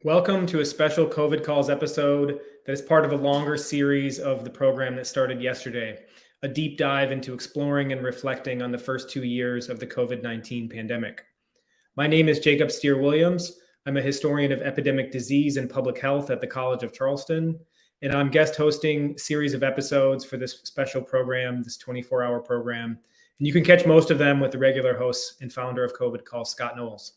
Welcome to a special COVID Calls episode that is part of a longer series of the program that started yesterday, a deep dive into exploring and reflecting on the first 2 years of the COVID-19 pandemic. My name is Jacob Steer-Williams. I'm a historian of epidemic disease and public health at the College of Charleston, and I'm guest hosting a series of episodes for this special program, this 24-hour program. And you can catch most of them with the regular host and founder of COVID Calls, Scott Knowles.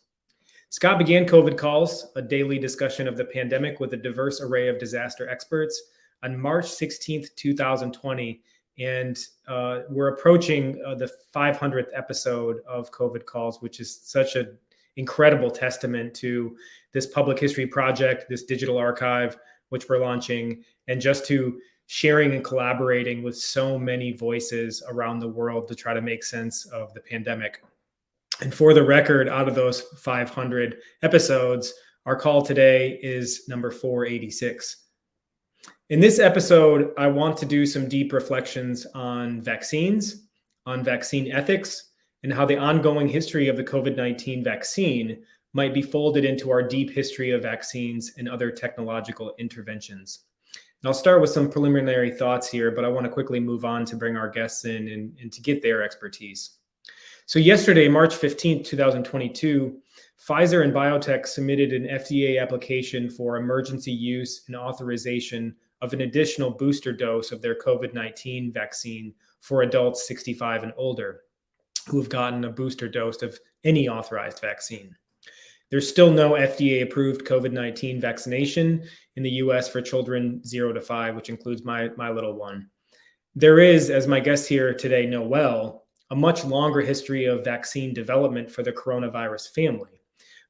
Scott began COVID Calls, a daily discussion of the pandemic with a diverse array of disaster experts, on March 16th, 2020. And we're approaching the 500th episode of COVID Calls, which is such an incredible testament to this public history project, this digital archive, which we're launching, and just to sharing and collaborating with so many voices around the world to try to make sense of the pandemic. And for the record, out of those 500 episodes, our call today is number 486. In this episode, I want to do some deep reflections on vaccines, on vaccine ethics, and how the ongoing history of the COVID-19 vaccine might be folded into our deep history of vaccines and other technological interventions. And I'll start with some preliminary thoughts here, but I want to quickly move on to bring our guests in and to get their expertise. So yesterday, March 15th, 2022, Pfizer and biotech submitted an FDA application for emergency use and authorization of an additional booster dose of their COVID-19 vaccine for adults 65 and older who have gotten a booster dose of any authorized vaccine. There's still no FDA-approved COVID-19 vaccination in the US for children 0 to 5, which includes my little one. There is, as my guests here today know well, a much longer history of vaccine development for the coronavirus family.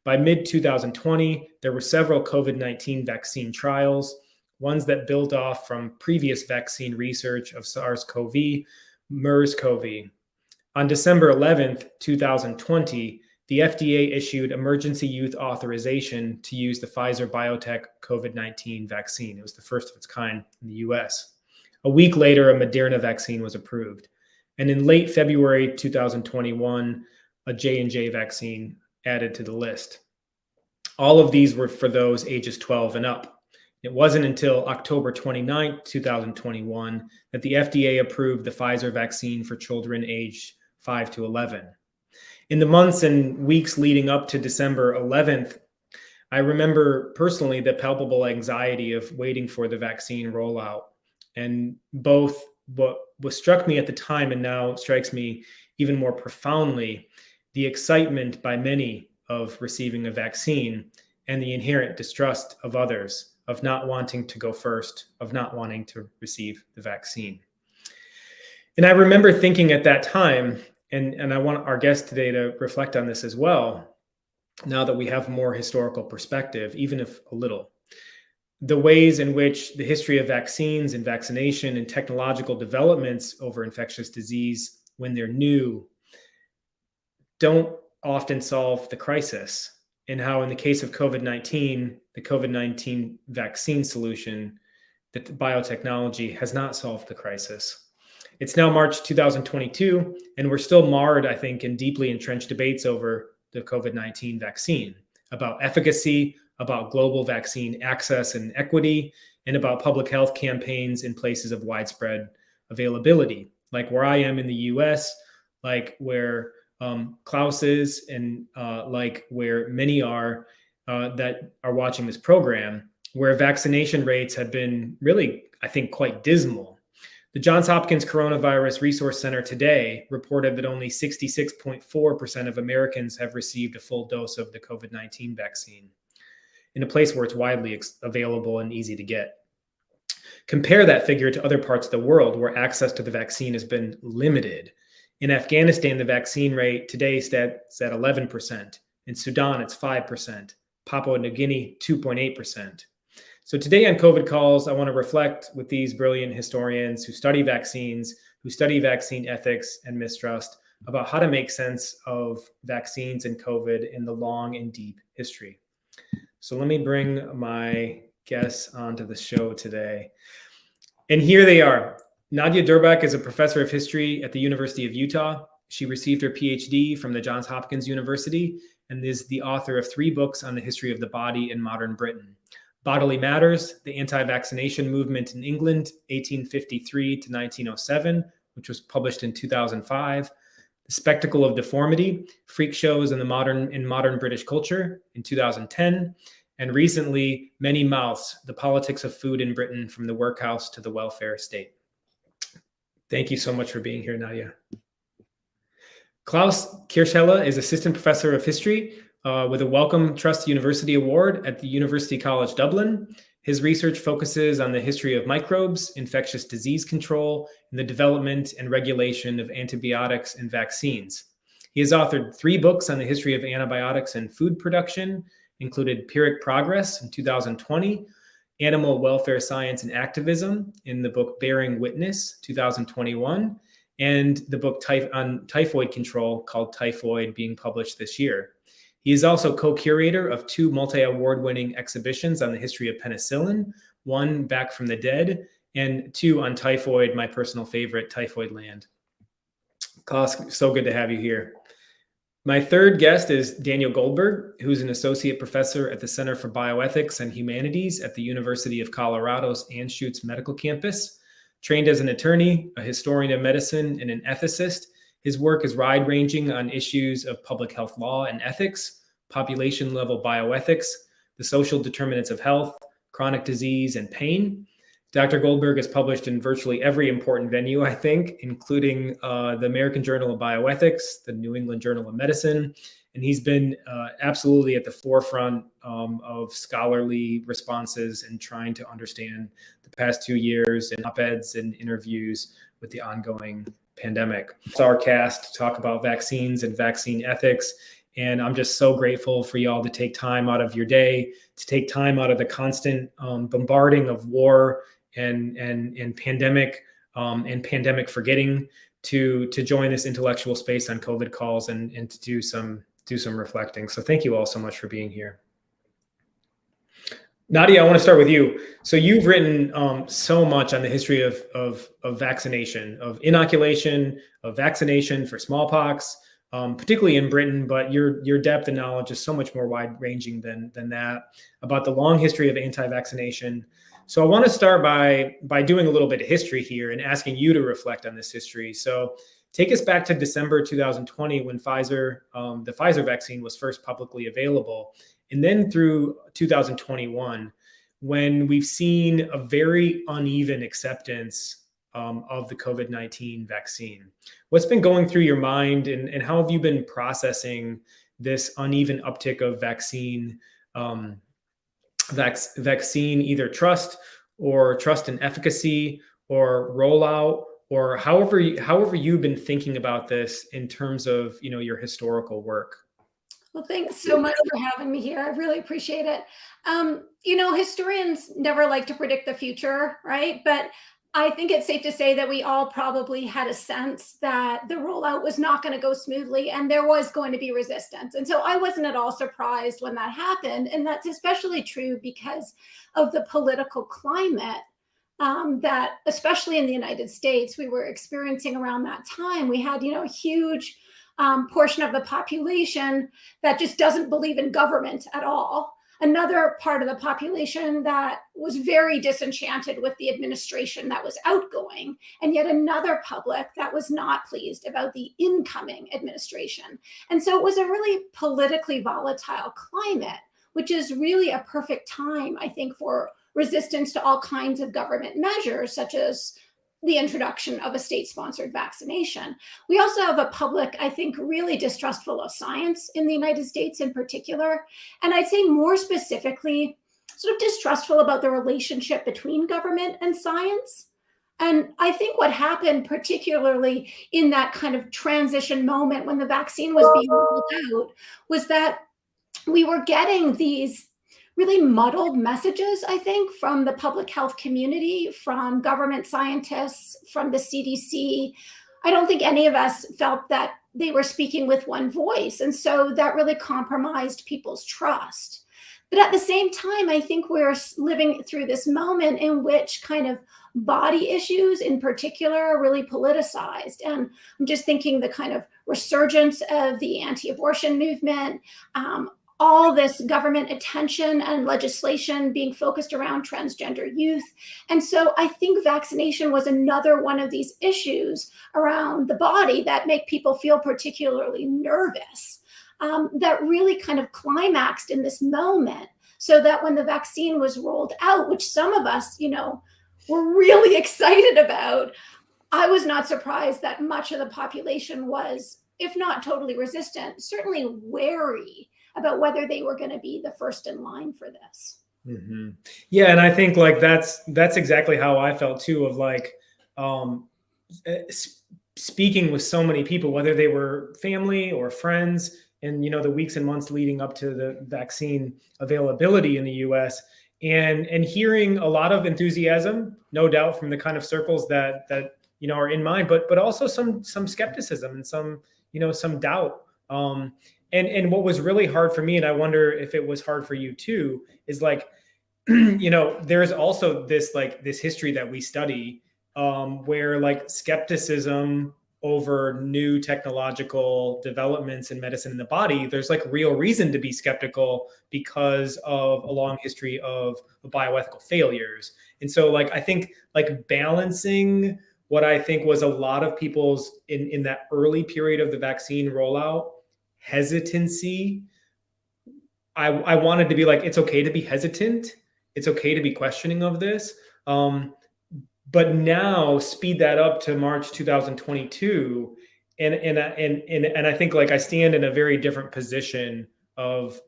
By mid-2020, there were several COVID-19 vaccine trials, ones that built off from previous vaccine research of SARS-CoV, MERS-CoV. On December 11th, 2020, the FDA issued emergency use authorization to use the Pfizer biotech COVID-19 vaccine. It was the first of its kind in the US. A week later, a Moderna vaccine was approved. And in late February 2021, a J&J vaccine added to the list. All of these were for those ages 12 and up. It wasn't until October 29, 2021, that the FDA approved the Pfizer vaccine for children aged 5 to 11. In the months and weeks leading up to December 11th, I remember personally the palpable anxiety of waiting for the vaccine rollout. And both what struck me at the time and now strikes me even more profoundly, the excitement by many of receiving a vaccine and the inherent distrust of others, of not wanting to go first, of not wanting to receive the vaccine. And I remember thinking at that time, and I want our guest today to reflect on this as well, now that we have more historical perspective, even if a little, the ways in which the history of vaccines and vaccination and technological developments over infectious disease, when they're new, don't often solve the crisis. And how in the case of COVID-19, the COVID-19 vaccine solution, that biotechnology has not solved the crisis. It's now March 2022, and we're still marred, I think, in deeply entrenched debates over the COVID-19 vaccine, about efficacy, about global vaccine access and equity, and about public health campaigns in places of widespread availability, like where I am in the US, like where Klaus is, and like where many are that are watching this program, where vaccination rates have been really, I think, quite dismal. The Johns Hopkins Coronavirus Resource Center today reported that only 66.4% of Americans have received a full dose of the COVID-19 vaccine, in a place where it's widely available and easy to get. Compare that figure to other parts of the world where access to the vaccine has been limited. In Afghanistan, the vaccine rate today stands at 11%. In Sudan, it's 5%. Papua New Guinea, 2.8%. So today on COVID Calls, I want to reflect with these brilliant historians who study vaccines, who study vaccine ethics and mistrust, about how to make sense of vaccines and COVID in the long and deep history. So let me bring my guests onto the show today. And here they are. Nadia Durbach is a professor of history at the University of Utah. She received her PhD from the Johns Hopkins University and is the author of 3 books on the history of the body in modern Britain. Bodily Matters, the Anti-Vaccination Movement in England, 1853 to 1907, which was published in 2005. The Spectacle of Deformity, Freak Shows in Modern British Culture, in 2010. And recently, Many Mouths, The Politics of Food in Britain from the Workhouse to the Welfare State. Thank you so much for being here, Nadia. Klaus Kirchela is Assistant Professor of History with a Wellcome Trust University Award at the University College Dublin. His research focuses on the history of microbes, infectious disease control, and the development and regulation of antibiotics and vaccines. He has authored 3 books on the history of antibiotics and food production, included Pyrrhic Progress in 2020, Animal Welfare Science and Activism in the book Bearing Witness, 2021, and the book on typhoid control called Typhoid, being published this year. He is also co-curator of 2 multi-award-winning exhibitions on the history of penicillin, one Back from the Dead, and 2 on typhoid, my personal favorite, Typhoid Land. Klaus, so good to have you here. My third guest is Daniel Goldberg, who's an associate professor at the Center for Bioethics and Humanities at the University of Colorado's Anschutz Medical Campus. Trained as an attorney, a historian of medicine, and an ethicist, his work is wide-ranging on issues of public health law and ethics, population-level bioethics, the social determinants of health, chronic disease, and pain. Dr. Goldberg is published in virtually every important venue, I think, including the American Journal of Bioethics, the New England Journal of Medicine, and he's been absolutely at the forefront of scholarly responses and trying to understand the past 2 years in op-eds and interviews with the ongoing pandemic. It's our cast to talk about vaccines and vaccine ethics. And I'm just so grateful for y'all to take time out of your day, to take time out of the constant bombarding of war and pandemic and pandemic forgetting to join this intellectual space on COVID calls and to do some reflecting. So thank you all so much for being here. Nadia, I want to start with you. So you've written so much on the history of vaccination, of inoculation, of vaccination for smallpox, particularly in Britain, but your depth and knowledge is so much more wide-ranging than that, about the long history of anti-vaccination. So I want to start by doing a little bit of history here and asking you to reflect on this history. So take us back to December 2020 when the Pfizer vaccine was first publicly available, and then through 2021 when we've seen a very uneven acceptance of the COVID-19 vaccine. What's been going through your mind, and how have you been processing this uneven uptick of vaccine either trust and efficacy or rollout, or however you've been thinking about this in terms of your historical work? Well, thanks so much for having me here. I really appreciate it. Historians never like to predict the future, right? But I think it's safe to say that we all probably had a sense that the rollout was not going to go smoothly and there was going to be resistance. And so I wasn't at all surprised when that happened. And that's especially true because of the political climate that, especially in the United States, we were experiencing around that time. We had, a huge portion of the population that just doesn't believe in government at all. Another part of the population that was very disenchanted with the administration that was outgoing, and yet another public that was not pleased about the incoming administration. And so it was a really politically volatile climate, which is really a perfect time, I think, for resistance to all kinds of government measures, such as the introduction of a state-sponsored vaccination. We also have a public, I think, really distrustful of science in the United States in particular. And I'd say more specifically, sort of distrustful about the relationship between government and science. And I think what happened, particularly in that kind of transition moment when the vaccine was being rolled out, was that we were getting these really muddled messages, I think, from the public health community, from government scientists, from the CDC. I don't think any of us felt that they were speaking with one voice. And so that really compromised people's trust. But at the same time, I think we're living through this moment in which kind of body issues in particular are really politicized. And I'm just thinking the kind of resurgence of the anti-abortion movement, all this government attention and legislation being focused around transgender youth. And so I think vaccination was another one of these issues around the body that make people feel particularly nervous, that really kind of climaxed in this moment, so that when the vaccine was rolled out, which some of us, were really excited about, I was not surprised that much of the population was, if not totally resistant, certainly wary about whether they were going to be the first in line for this. Mm-hmm. Yeah, and I think like that's exactly how I felt too. Of like speaking with so many people, whether they were family or friends, and the weeks and months leading up to the vaccine availability in the U.S. and hearing a lot of enthusiasm, no doubt, from the kind of circles that are in mine, but also some skepticism and some doubt. And what was really hard for me, and I wonder if it was hard for you too, is like, there's also this history that we study where like skepticism over new technological developments in medicine and the body, there's like real reason to be skeptical because of a long history of bioethical failures. And so like, I think like balancing what I think was a lot of people's in that early period of the vaccine rollout hesitancy. I wanted to be like, it's okay to be hesitant. It's okay to be questioning of this. But now speed that up to March 2022. And I think like I stand in a very different position of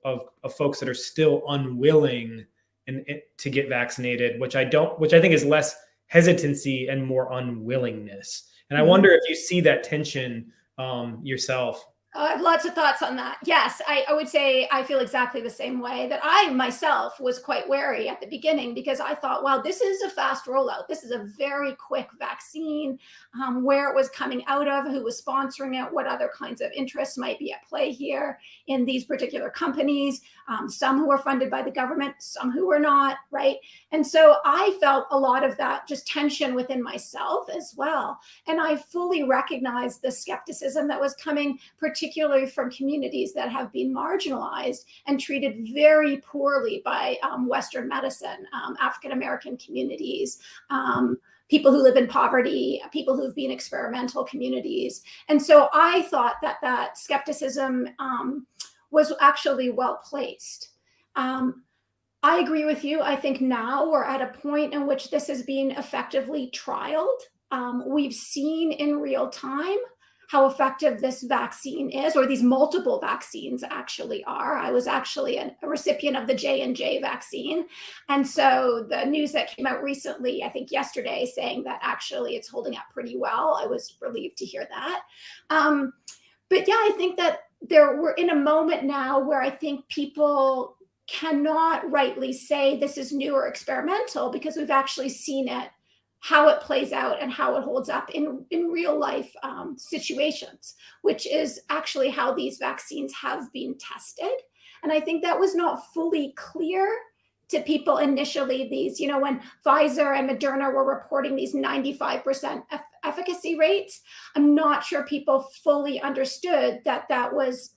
folks that are still unwilling to get vaccinated, which I think is less hesitancy and more unwillingness. And I wonder if you see that tension yourself. I have lots of thoughts on that. Yes, I would say I feel exactly the same way, that I myself was quite wary at the beginning, because I thought, wow, this is a fast rollout. This is a very quick vaccine. Where it was coming out of, who was sponsoring it, what other kinds of interests might be at play here in these particular companies, some who were funded by the government, some who were not, right? And so I felt a lot of that just tension within myself as well. And I fully recognized the skepticism that was coming, particularly from communities that have been marginalized and treated very poorly by Western medicine, African-American communities, people who live in poverty, people who've been experimental communities. And so I thought that skepticism was actually well placed. I agree with you. I think now we're at a point in which this is being effectively trialed. We've seen in real time how effective this vaccine is, or these multiple vaccines actually are. I was actually a recipient of the J&J vaccine. And so the news that came out recently, I think yesterday, saying that actually it's holding up pretty well, I was relieved to hear that. But yeah, I think that we're in a moment now where I think people cannot rightly say this is new or experimental, because we've actually seen it, how it plays out and how it holds up in real life situations, which is actually how these vaccines have been tested. And I think that was not fully clear to people initially. These, when Pfizer and Moderna were reporting these 95% efficacy rates, I'm not sure people fully understood that was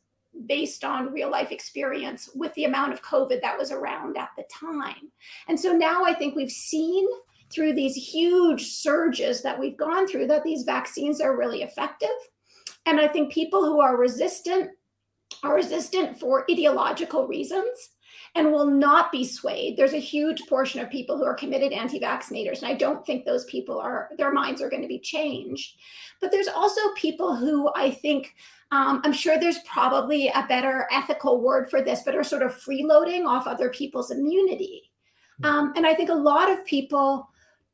based on real life experience with the amount of COVID that was around at the time. And so now I think we've seen through these huge surges that we've gone through that these vaccines are really effective. And I think people who are resistant for ideological reasons and will not be swayed. There's a huge portion of people who are committed anti-vaccinators, and I don't think those people their minds are going to be changed. But there's also people who I think, I'm sure there's probably a better ethical word for this, but are sort of freeloading off other people's immunity. And I think a lot of people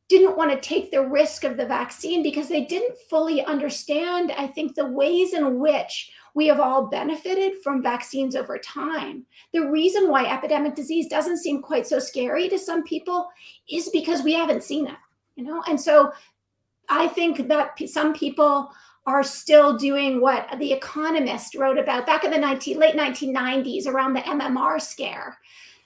didn't want to take the risk of the vaccine because they didn't fully understand, I think, the ways in which we have all benefited from vaccines over time. The reason why epidemic disease doesn't seem quite so scary to some people is because we haven't seen it, And so I think that some people are still doing what The Economist wrote about back in the late 1990s around the MMR scare.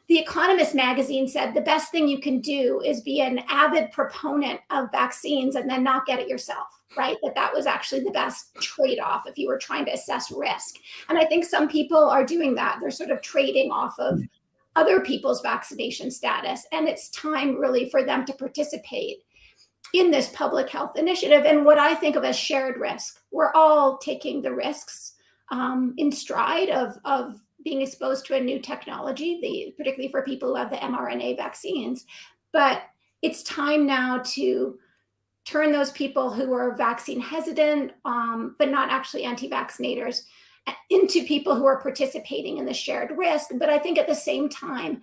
The Economist magazine said the best thing you can do is be an avid proponent of vaccines and then not get it yourself. right? That was actually the best trade-off if you were trying to assess risk. And I think some people are doing that. They're sort of trading off of other people's vaccination status. And it's time really for them to participate in this public health initiative. And what I think of as shared risk, we're all taking the risks in stride of being exposed to a new technology, particularly for people who have the mRNA vaccines. But it's time now to turn those people who are vaccine hesitant, but not actually anti-vaccinators, into people who are participating in the shared risk. But I think at the same time,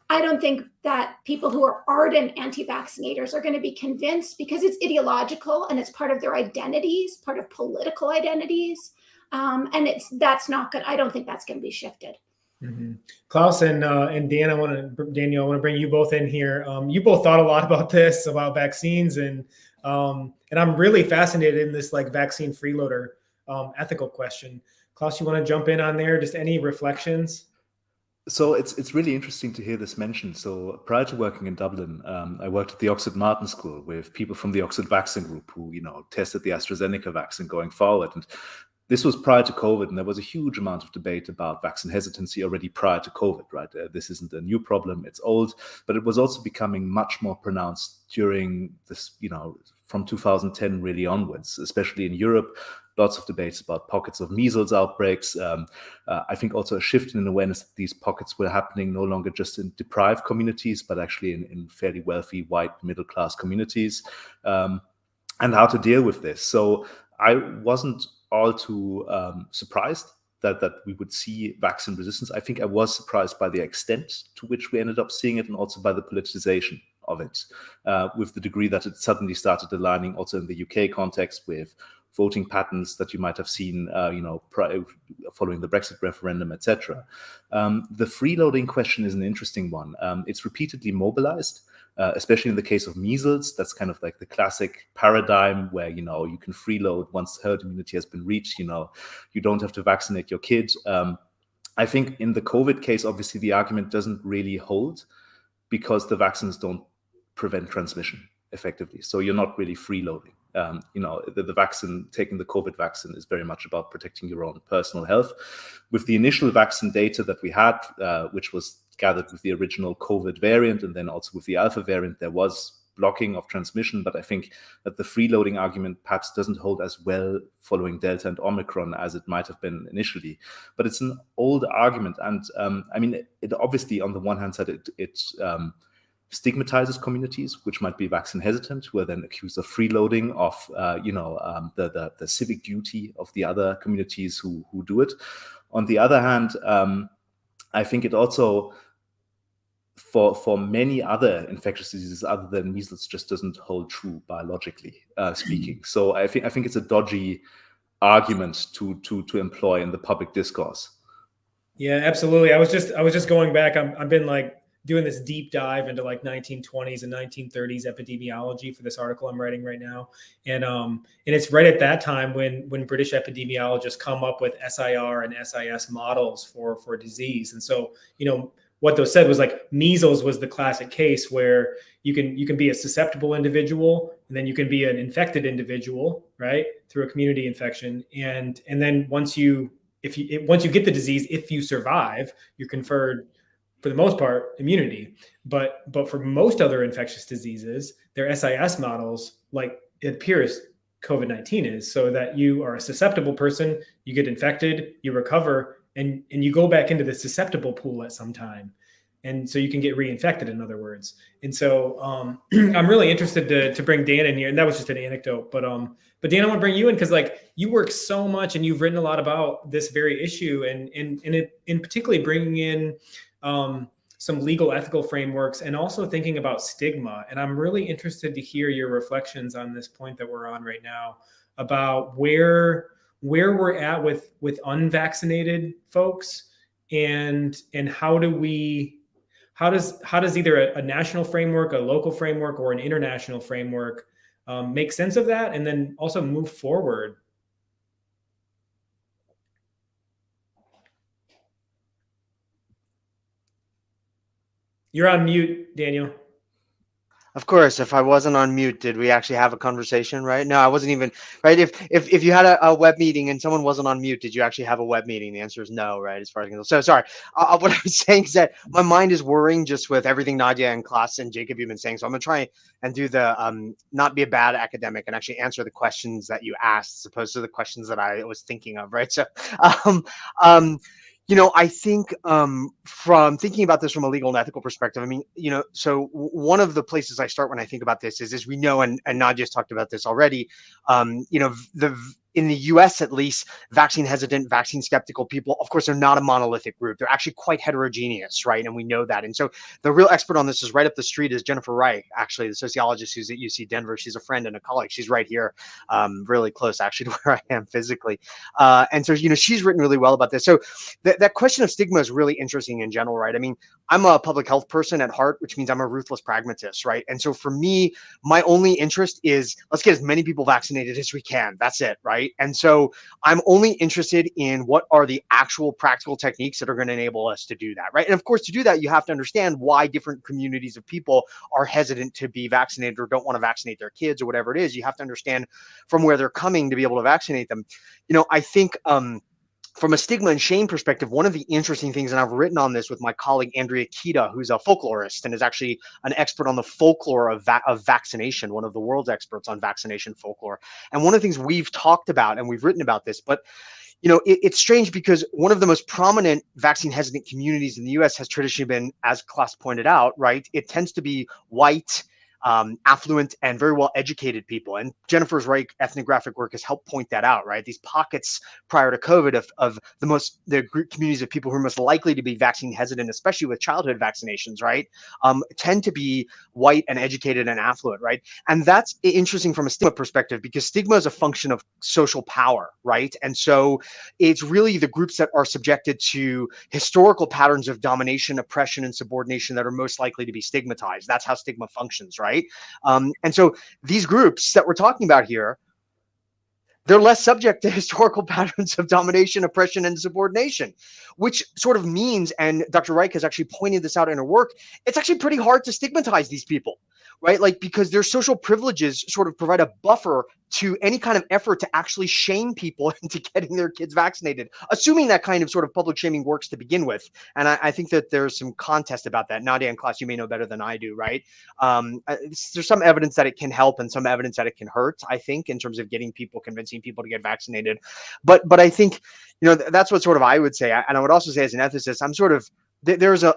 I don't think that people who are ardent anti-vaccinators are going to be convinced, because it's ideological and it's part of their identities, part of political identities. And that's not good. I don't think that's going to be shifted. Mm-hmm. Klaus and Dan, Daniel, I want to bring you both in here. You both thought a lot about this, about vaccines, and I'm really fascinated in this like vaccine freeloader ethical question. Klaus, you want to jump in on there? Just any reflections? So it's really interesting to hear this mentioned. So prior to working in Dublin, I worked at the Oxford Martin School with people from the Oxford Vaccine Group who, tested the AstraZeneca vaccine going forward. And this was prior to COVID, and there was a huge amount of debate about vaccine hesitancy already prior to COVID, right? This isn't a new problem, it's old, but it was also becoming much more pronounced during this, from 2010 really onwards, especially in Europe. Lots of debates about pockets of measles outbreaks. I think also a shift in awareness that these pockets were happening no longer just in deprived communities, but actually in fairly wealthy, white, middle-class communities, and how to deal with this. So I wasn't all too surprised that we would see vaccine resistance. I think I was surprised by the extent to which we ended up seeing it, and also by the politicization of it, with the degree that it suddenly started aligning also in the UK context with voting patterns that you might have seen, following the Brexit referendum, etc. The freeloading question is an interesting one. It's repeatedly mobilized, especially in the case of measles. That's kind of like the classic paradigm where, you can freeload once herd immunity has been reached. You don't have to vaccinate your kid. I think in the COVID case, obviously, the argument doesn't really hold because the vaccines don't prevent transmission effectively. So you're not really freeloading. The vaccine, taking the COVID vaccine, is very much about protecting your own personal health. With the initial vaccine data that we had, which was gathered with the original COVID variant and then also with the Alpha variant, there was blocking of transmission. But I think that the freeloading argument perhaps doesn't hold as well following Delta and Omicron as it might have been initially. But it's an old argument. And it obviously, on the one hand side, it stigmatizes communities which might be vaccine hesitant, who are then accused of freeloading of the civic duty of the other communities who do it. On the other hand, I think it also, for many other infectious diseases other than measles, just doesn't hold true biologically speaking. So I think it's a dodgy argument to employ in the public discourse. Yeah, absolutely. I was just going back. I've been like doing this deep dive into like 1920s and 1930s epidemiology for this article I'm writing right now. And it's right at that time when British epidemiologists come up with SIR and SIS models for disease. And so, what those said was like measles was the classic case where you can be a susceptible individual, and then you can be an infected individual, right, through a community infection. And then once you get the disease, if you survive, you're conferred, for the most part, immunity. But for most other infectious diseases, their SIS models, like it appears COVID-19 is, so that you are a susceptible person, you get infected, you recover, and you go back into the susceptible pool at some time. And so you can get reinfected, in other words. And so I'm really interested to bring Dan in here. And that was just an anecdote. But Dan, I want to bring you in because like you work so much and you've written a lot about this very issue, and in particularly bringing in some legal ethical frameworks and also thinking about stigma. And I'm really interested to hear your reflections on this point that we're on right now about where we're at with unvaccinated folks, and how does either a national framework, a local framework, or an international framework make sense of that, and then also move forward. You're on mute, Daniel. Of course, if I wasn't on mute, did we actually have a conversation, right? No, I wasn't even, right? If you had a web meeting and someone wasn't on mute, did you actually have a web meeting? The answer is no, right? As far as I can tell. So sorry. What I was saying is that my mind is worrying just with everything Nadia and Klaus and Jacob you've been saying. So I'm gonna try and do the not be a bad academic and actually answer the questions that you asked, as opposed to the questions that I was thinking of, right? So um, um, I think from thinking about this from a legal and ethical perspective, I mean, so one of the places I start when I think about this is we know, and Nadia's talked about this already, in the US at least, vaccine hesitant, vaccine skeptical people, of course, they're not a monolithic group. They're actually quite heterogeneous, right? And we know that. And so the real expert on this is right up the street is Jennifer Reich, actually, the sociologist who's at UC Denver. She's a friend and a colleague. She's right here, really close actually to where I am physically. And so, she's written really well about this. So that question of stigma is really interesting in general, right? I mean, I'm a public health person at heart, which means I'm a ruthless pragmatist, right? And so for me, my only interest is let's get as many people vaccinated as we can. That's it, right? And so I'm only interested in what are the actual practical techniques that are going to enable us to do that, right? And of course, to do that, you have to understand why different communities of people are hesitant to be vaccinated or don't want to vaccinate their kids or whatever it is. You have to understand from where they're coming to be able to vaccinate them. I think from a stigma and shame perspective, one of the interesting things, and I've written on this with my colleague Andrea Kita, who's a folklorist and is actually an expert on the folklore of vaccination, one of the world's experts on vaccination folklore. And one of the things we've talked about, and we've written about this, but it's strange because one of the most prominent vaccine hesitant communities in the US has traditionally been, as Klaus pointed out, right? It tends to be white, affluent and very well educated people. And Jennifer's Reich ethnographic work has helped point that out, right? These pockets prior to COVID of the group communities of people who are most likely to be vaccine hesitant, especially with childhood vaccinations, right? Tend to be white and educated and affluent, right? And that's interesting from a stigma perspective because stigma is a function of social power, right? And so it's really the groups that are subjected to historical patterns of domination, oppression, and subordination that are most likely to be stigmatized. That's how stigma functions, right? And so these groups that we're talking about here, they're less subject to historical patterns of domination, oppression, and subordination, which sort of means, and Dr. Reich has actually pointed this out in her work, it's actually pretty hard to stigmatize these people, right? Like, because their social privileges sort of provide a buffer to any kind of effort to actually shame people into getting their kids vaccinated, assuming that kind of sort of public shaming works to begin with. And I think that there's some contest about that. Nadia and Klaus, you may know better than I do, right? There's some evidence that it can help and some evidence that it can hurt, I think, in terms of convincing people to get vaccinated. But I think, that's what sort of I would say. And I would also say as an ethicist, I'm sort of, there's an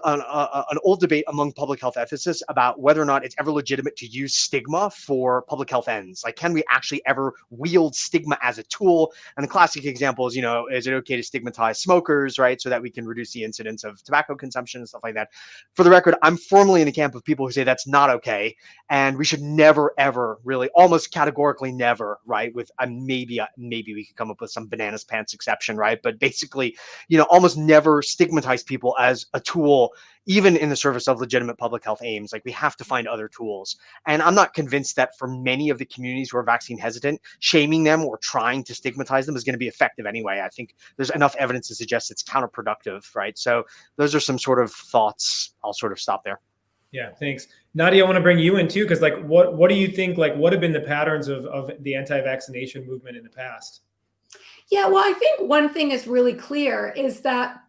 old debate among public health ethicists about whether or not it's ever legitimate to use stigma for public health ends. Like, can we actually ever wield stigma as a tool? And the classic example is, is it okay to stigmatize smokers, right? So that we can reduce the incidence of tobacco consumption and stuff like that. For the record, I'm firmly in the camp of people who say that's not okay. And we should never, ever really, almost categorically never, right? With maybe we could come up with some bananas pants exception, right? But basically, almost never stigmatize people as a tool, even in the service of legitimate public health aims. Like, we have to find other tools. And I'm not convinced that for many of the communities who are vaccine hesitant, shaming them or trying to stigmatize them is going to be effective anyway. I think there's enough evidence to suggest it's counterproductive, right? So those are some sort of thoughts. I'll sort of stop there. Yeah, thanks. Nadia, I want to bring you in too, because what do you think, what have been the patterns of the anti-vaccination movement in the past? Yeah, well, I think one thing is really clear is that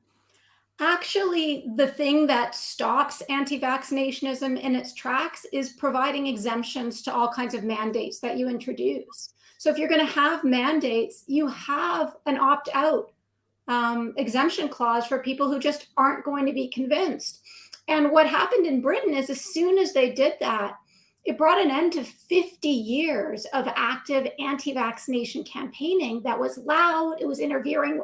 actually the thing that stops anti-vaccinationism in its tracks is providing exemptions to all kinds of mandates that you introduce. So if you're going to have mandates, you have an opt-out exemption clause for people who just aren't going to be convinced. And what happened in Britain is as soon as they did that, it brought an end to 50 years of active anti-vaccination campaigning that was loud. It was interfering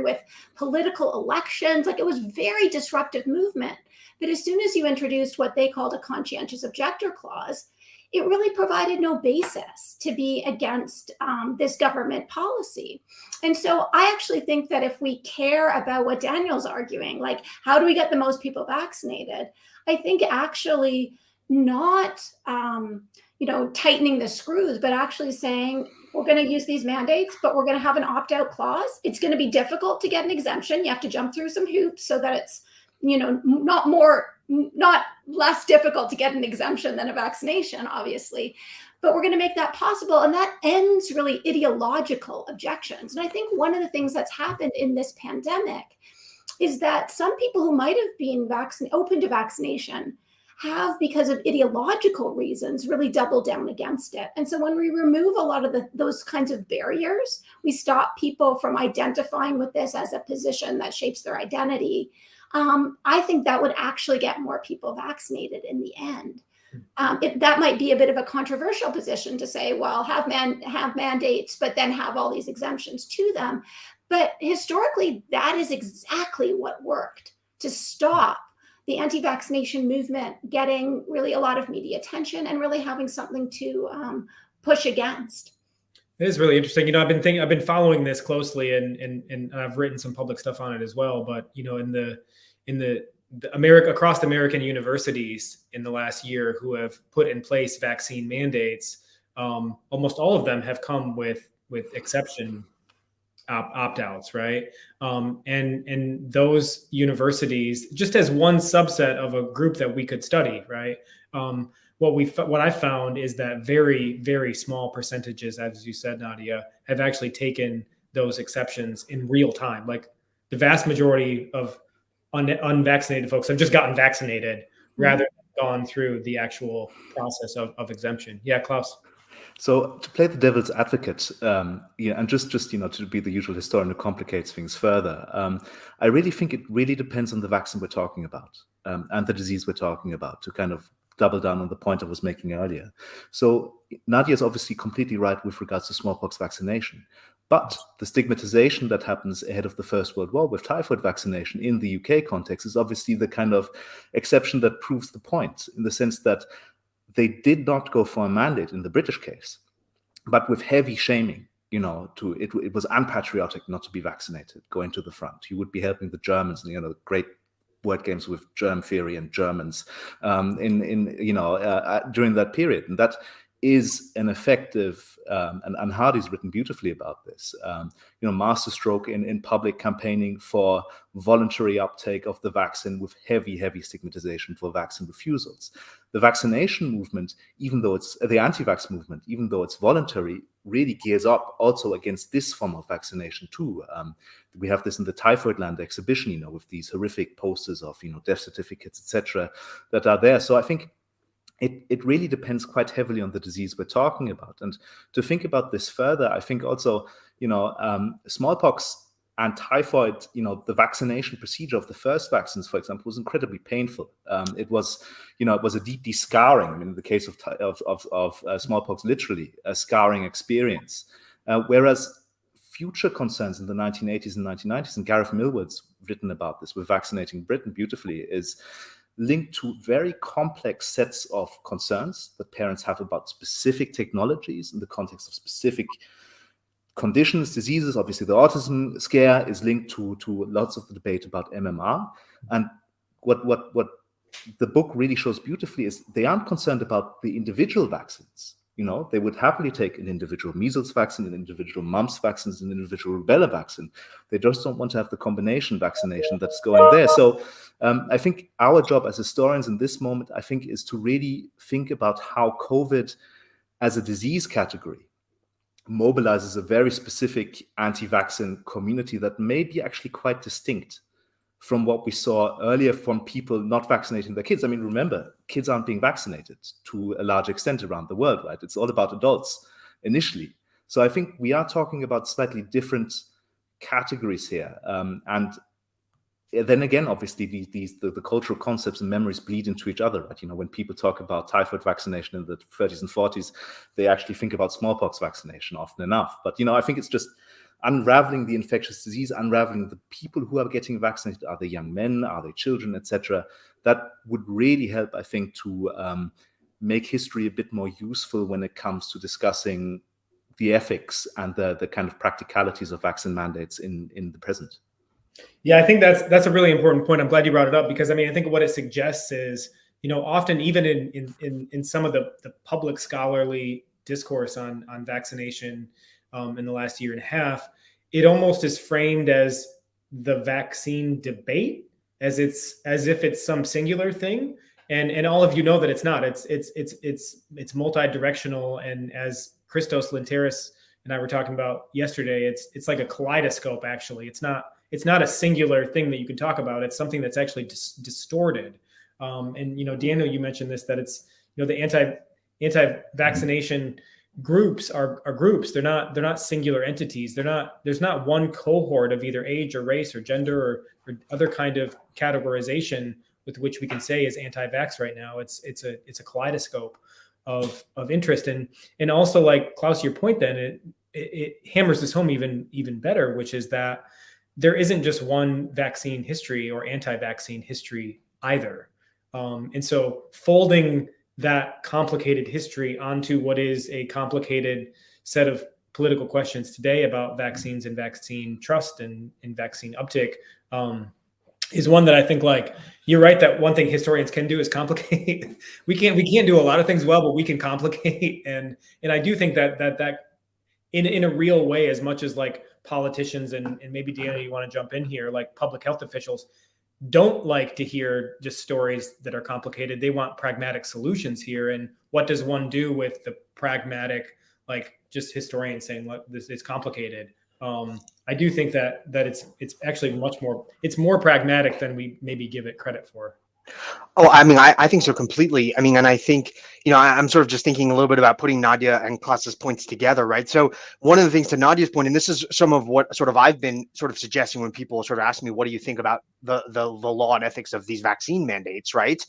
with political elections. Like, it was very disruptive movement. But as soon as you introduced what they called a conscientious objector clause, it really provided no basis to be against this government policy. And so I actually think that if we care about what Daniel's arguing, like, how do we get the most people vaccinated? I think actually not tightening the screws, but actually saying we're going to use these mandates, but we're going to have an opt-out clause. It's going to be difficult to get an exemption. You have to jump through some hoops so that it's not less difficult to get an exemption than a vaccination, obviously, but we're going to make that possible. And that ends really ideological objections. And I think one of the things that's happened in this pandemic is that some people who might have been open to vaccination have, because of ideological reasons, really doubled down against it. And so when we remove a lot of those kinds of barriers, we stop people from identifying with this as a position that shapes their identity. I think that would actually get more people vaccinated in the end. That might be a bit of a controversial position to say, well, have mandates, but then have all these exemptions to them. But historically, that is exactly what worked to stop the anti-vaccination movement getting really a lot of media attention and really having something to push against. It is really interesting. I've been following this closely, and I've written some public stuff on it as well. But in the across American universities in the last year who have put in place vaccine mandates, almost all of them have come with exception opt-outs, right? And those universities, just as one subset of a group that we could study, right? What I found is that very, very small percentages, as you said, Nadia, have actually taken those exceptions in real time. Like the vast majority of unvaccinated folks have just gotten vaccinated rather than gone through the actual process of exemption. Yeah, Klaus. So to play the devil's advocate, and just to be the usual historian who complicates things further, I really think it really depends on the vaccine we're talking about and the disease we're talking about, to kind of double down on the point I was making earlier. So Nadia is obviously completely right with regards to smallpox vaccination, but the stigmatization that happens ahead of the First World War with typhoid vaccination in the UK context is obviously the kind of exception that proves the point, in the sense that they did not go for a mandate in the British case, but with heavy shaming, it was unpatriotic not to be vaccinated, going to the front. You would be helping the Germans, great word games with germ theory and Germans during that period. And that is an effective, and Hardy's written beautifully about this, masterstroke in public campaigning for voluntary uptake of the vaccine with heavy, heavy stigmatization for vaccine refusals. The vaccination movement, even though it's the anti-vax movement, even though it's voluntary, really gears up also against this form of vaccination too. We have this in the Typhoid Land exhibition, with these horrific posters of, death certificates, etc., that are there. So I think it really depends quite heavily on the disease we're talking about. And to think about this further, I think also, smallpox and typhoid, the vaccination procedure of the first vaccines, for example, was incredibly painful. It was a deeply scarring. I mean, in the case of smallpox, literally a scarring experience. Whereas future concerns in the 1980s and 1990s, and Gareth Millward's written about this with Vaccinating Britain beautifully, is linked to very complex sets of concerns that parents have about specific technologies in the context of specific conditions, diseases. Obviously, the autism scare is linked to lots of the debate about MMR. And what the book really shows beautifully is they aren't concerned about the individual vaccines. They would happily take an individual measles vaccine, an individual mumps vaccine, an individual rubella vaccine. They just don't want to have the combination vaccination that's going there. So I think our job as historians in this moment, I think, is to really think about how COVID as a disease category mobilizes a very specific anti-vaccine community that may be actually quite distinct from what we saw earlier from people not vaccinating their kids. I mean, remember, kids aren't being vaccinated to a large extent around the world, right? It's all about adults initially. So I think we are talking about slightly different categories here. And then again, obviously, the cultural concepts and memories bleed into each other, right? When people talk about typhoid vaccination in the 30s and 40s, they actually think about smallpox vaccination often enough. But, I think it's just unraveling the infectious disease, unraveling the people who are getting vaccinated. Are they young men? Are they children, etc.? That would really help, I think, to make history a bit more useful when it comes to discussing the ethics and the kind of practicalities of vaccine mandates in the present. Yeah, I think that's a really important point. I'm glad you brought it up, because I think what it suggests is, often even in some of the public scholarly discourse on vaccination in the last year and a half, it almost is framed as the vaccine debate as if it's some singular thing. And all of you know that it's not. It's multi-directional. And as Christos Linteris and I were talking about yesterday, it's like a kaleidoscope. Actually, it's not a singular thing that you can talk about. It's something that's actually distorted. And Daniel, you mentioned this, that it's the anti-vaccination groups are groups. They're not singular entities. There's not one cohort of either age or race or gender or other kind of categorization with which we can say is anti-vax right now. It's a kaleidoscope of interest. And also, like Klaus, your point, then it hammers this home even better, which is that there isn't just one vaccine history or anti-vaccine history either. And so folding that complicated history onto what is a complicated set of political questions today about vaccines and vaccine trust and vaccine uptake is one that I think, like, you're right, that one thing historians can do is complicate. we can't do a lot of things well, but we can complicate. And I do think that in a real way, as much as like politicians and maybe Daniel, you want to jump in here, like public health officials don't like to hear just stories that are complicated. They want pragmatic solutions here. And what does one do with the pragmatic, like just historians saying, look, this is complicated? I do think that it's actually it's more pragmatic than we maybe give it credit for. Oh, I mean, I think so completely. I mean, and I think, I'm sort of just thinking a little bit about putting Nadia and Klaus's points together, right? So one of the things to Nadia's point, and this is some of what sort of I've been sort of suggesting when people sort of ask me, what do you think about the law and ethics of these vaccine mandates, right?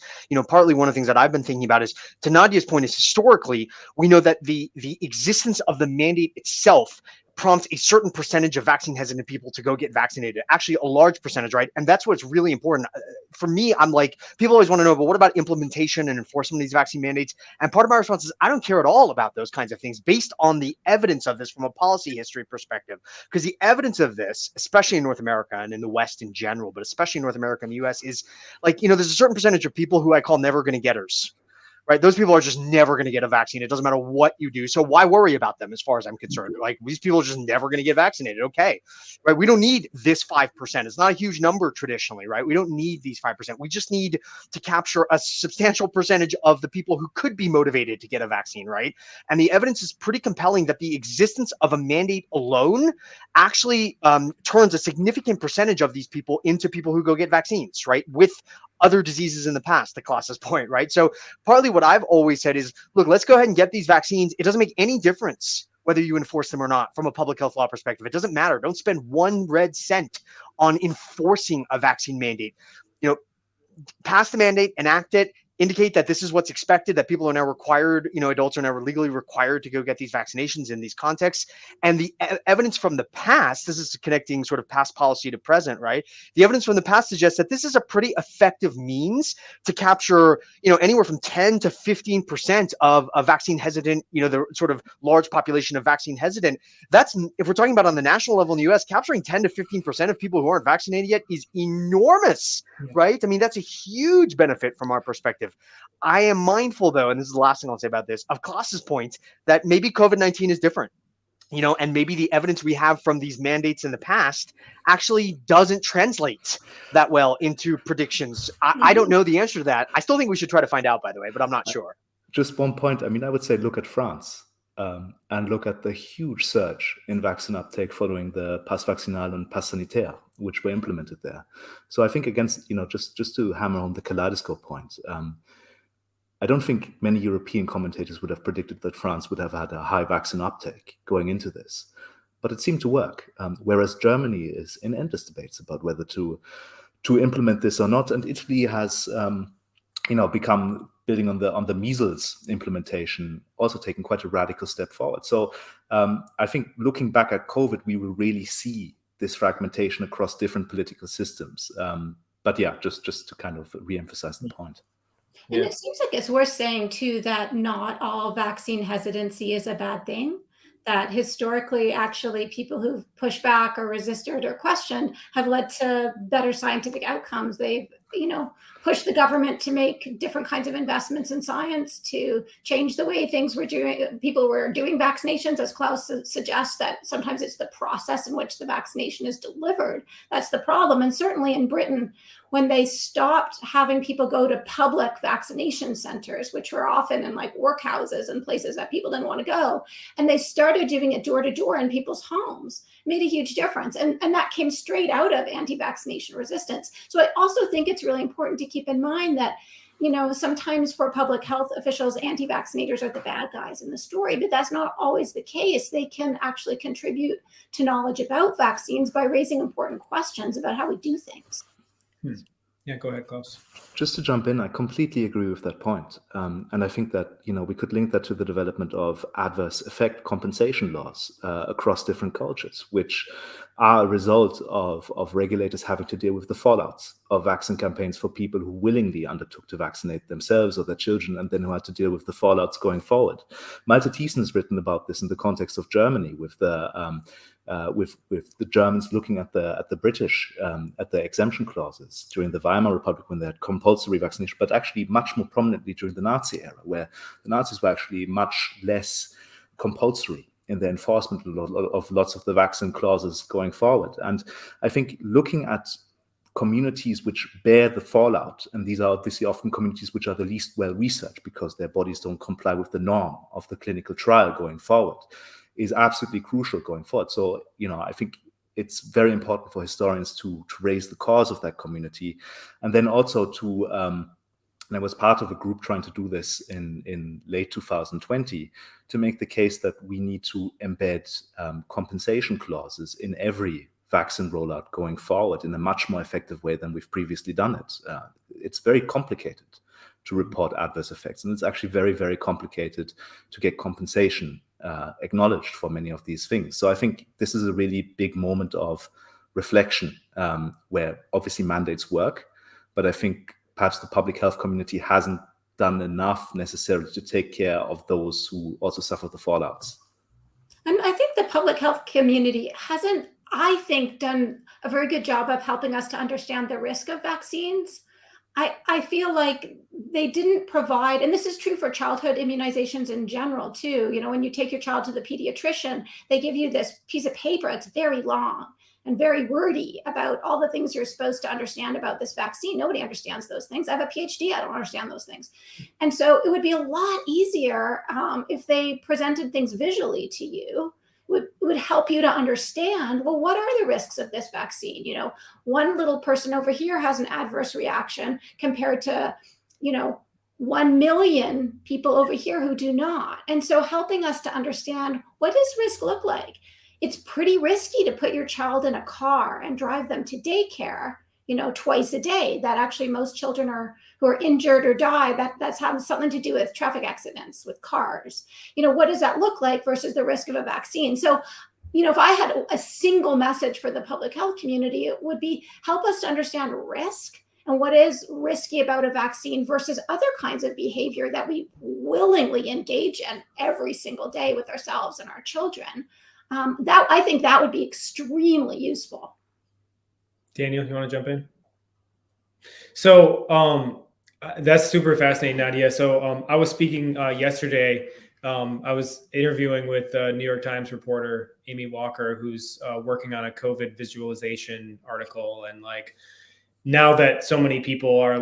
Partly one of the things that I've been thinking about is, to Nadia's point, is historically, we know that the existence of the mandate itself prompts a certain percentage of vaccine hesitant people to go get vaccinated, actually a large percentage, right? And that's what's really important. For me, I'm like, people always want to know, but what about implementation and enforcement of these vaccine mandates? And part of my response is, I don't care at all about those kinds of things based on the evidence of this from a policy history perspective. Because the evidence of this, especially in North America and in the West in general, but especially in North America and the US, is like, there's a certain percentage of people who I call never going to getters. Right? Those people are just never going to get a vaccine. It doesn't matter what you do. So why worry about them as far as I'm concerned? Like, these people are just never going to get vaccinated. Okay. Right? We don't need this 5%. It's not a huge number traditionally, right? We don't need these 5%. We just need to capture a substantial percentage of the people who could be motivated to get a vaccine, right? And the evidence is pretty compelling that the existence of a mandate alone actually turns a significant percentage of these people into people who go get vaccines, right? With other diseases in the past, to Klaus's point, right? So partly what I've always said is, look, let's go ahead and get these vaccines. It doesn't make any difference whether you enforce them or not from a public health law perspective. It doesn't matter. Don't spend 1 red cent on enforcing a vaccine mandate. Pass the mandate, enact it, indicate that this is what's expected, that people are now required, adults are now legally required to go get these vaccinations in these contexts. And the evidence from the past, this is connecting sort of past policy to present, right? The evidence from the past suggests that this is a pretty effective means to capture, anywhere from 10 to 15% of a vaccine hesitant, the sort of large population of vaccine hesitant. That's, if we're talking about on the national level in the US, capturing 10 to 15% of people who aren't vaccinated yet is enormous, right? I mean, that's a huge benefit from our perspective. I am mindful, though, and this is the last thing I'll say about this, of Klaus's point that maybe COVID-19 is different, and maybe the evidence we have from these mandates in the past actually doesn't translate that well into predictions. I don't know the answer to that. I still think we should try to find out, by the way, but I'm not sure. Just one point. I mean, I would say look at France and look at the huge surge in vaccine uptake following the Pass Vaccinal and Pass Sanitaire, which were implemented there. So I think, against, just to hammer home the kaleidoscope point, I don't think many European commentators would have predicted that France would have had a high vaccine uptake going into this. But it seemed to work, whereas Germany is in endless debates about whether to implement this or not. And Italy has, become, building on the measles implementation, also taken quite a radical step forward. So I think looking back at COVID, we will really see this fragmentation across different political systems. But yeah, just to kind of reemphasize the point. And it seems like it's worth saying, too, that not all vaccine hesitancy is a bad thing. That historically, actually, people who've pushed back or resisted or questioned have led to better scientific outcomes. They've push the government to make different kinds of investments in science, to change the way people were doing vaccinations, as Klaus suggests, that sometimes it's the process in which the vaccination is delivered. That's the problem. And certainly in Britain, when they stopped having people go to public vaccination centers, which were often in like workhouses and places that people didn't want to go, and they started doing it door to door in people's homes, made a huge difference. And that came straight out of anti-vaccination resistance. So I also think it's really important to keep in mind that, sometimes for public health officials, anti-vaccinators are the bad guys in the story, but that's not always the case. They can actually contribute to knowledge about vaccines by raising important questions about how we do things. Yeah, go ahead, Klaus. Just to jump in, I completely agree with that point. And I think that, we could link that to the development of adverse effect compensation laws across different cultures, which are a result of regulators having to deal with the fallouts of vaccine campaigns for people who willingly undertook to vaccinate themselves or their children, and then who had to deal with the fallouts going forward. Malte Thiessen has written about this in the context of Germany, with the Germans looking at the British at the exemption clauses during the Weimar Republic when they had compulsory vaccination, but actually much more prominently during the Nazi era, where the Nazis were actually much less compulsory in the enforcement of lots of the vaccine clauses going forward. And I think looking at communities which bear the fallout, and these are obviously often communities which are the least well researched because their bodies don't comply with the norm of the clinical trial going forward, is absolutely crucial going forward. So, I think it's very important for historians to raise the cause of that community, and then also to, and I was part of a group trying to do this in late 2020, to make the case that we need to embed compensation clauses in every vaccine rollout going forward in a much more effective way than we've previously done it. It's very complicated to report adverse effects, and it's actually very, very complicated to get compensation acknowledged for many of these things. So I think this is a really big moment of reflection, where obviously mandates work, but I think perhaps the public health community hasn't done enough necessarily to take care of those who also suffer the fallouts. And I think the public health community hasn't, I think, done a very good job of helping us to understand the risk of vaccines. I feel like they didn't provide, and this is true for childhood immunizations in general too. When you take your child to the pediatrician, they give you this piece of paper. It's very long and very wordy about all the things you're supposed to understand about this vaccine. Nobody understands those things. I have a PhD. I don't understand those things. And so it would be a lot easier if they presented things visually to you. Would help you to understand, well, what are the risks of this vaccine? One little person over here has an adverse reaction compared to, 1 million people over here who do not. And so helping us to understand, what does risk look like? It's pretty risky to put your child in a car and drive them to daycare, twice a day. That actually most children who are injured or die, that's has something to do with traffic accidents with cars. What does that look like versus the risk of a vaccine? So, if I had a single message for the public health community, it would be help us to understand risk and what is risky about a vaccine versus other kinds of behavior that we willingly engage in every single day with ourselves and our children. I think that would be extremely useful. Daniel, you want to jump in? So that's super fascinating, Nadia. So I was speaking yesterday. I was interviewing with New York Times reporter Amy Walker, who's working on a COVID visualization article. And now that so many people are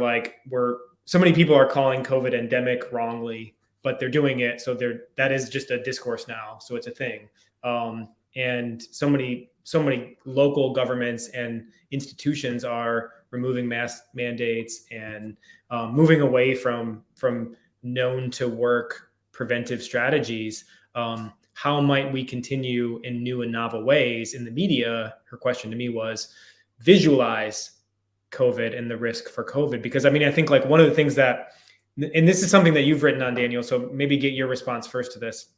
calling COVID endemic wrongly, but they're doing it. So that is just a discourse now. So it's a thing. And so many local governments and institutions are removing mask mandates and moving away from known to work preventive strategies. How might we continue in new and novel ways in the media? Her question to me was visualize COVID and the risk for COVID, because I think one of the things that, and this is something that you've written on, Daniel, so maybe get your response first to this.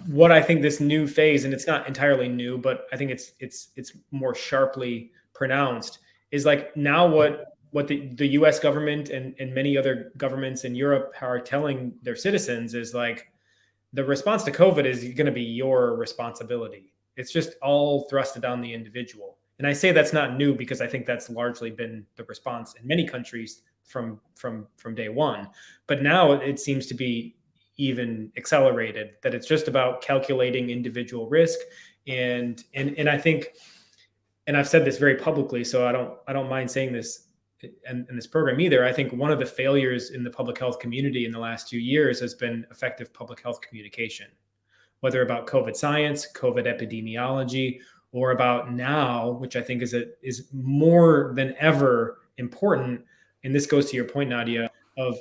What I think this new phase, and it's not entirely new, but I think it's more sharply pronounced, is now what the US government and many other governments in Europe are telling their citizens is the response to COVID is going to be your responsibility. It's just all thrusted on the individual. And I say that's not new because I think that's largely been the response in many countries from day one. But now it seems to be even accelerated, that it's just about calculating individual risk. And I think, and I've said this very publicly, so I don't mind saying this in this program either. I think one of the failures in the public health community in the last 2 years has been effective public health communication, whether about COVID science, COVID epidemiology, or about now, which I think is more than ever important. And this goes to your point, Nadia, of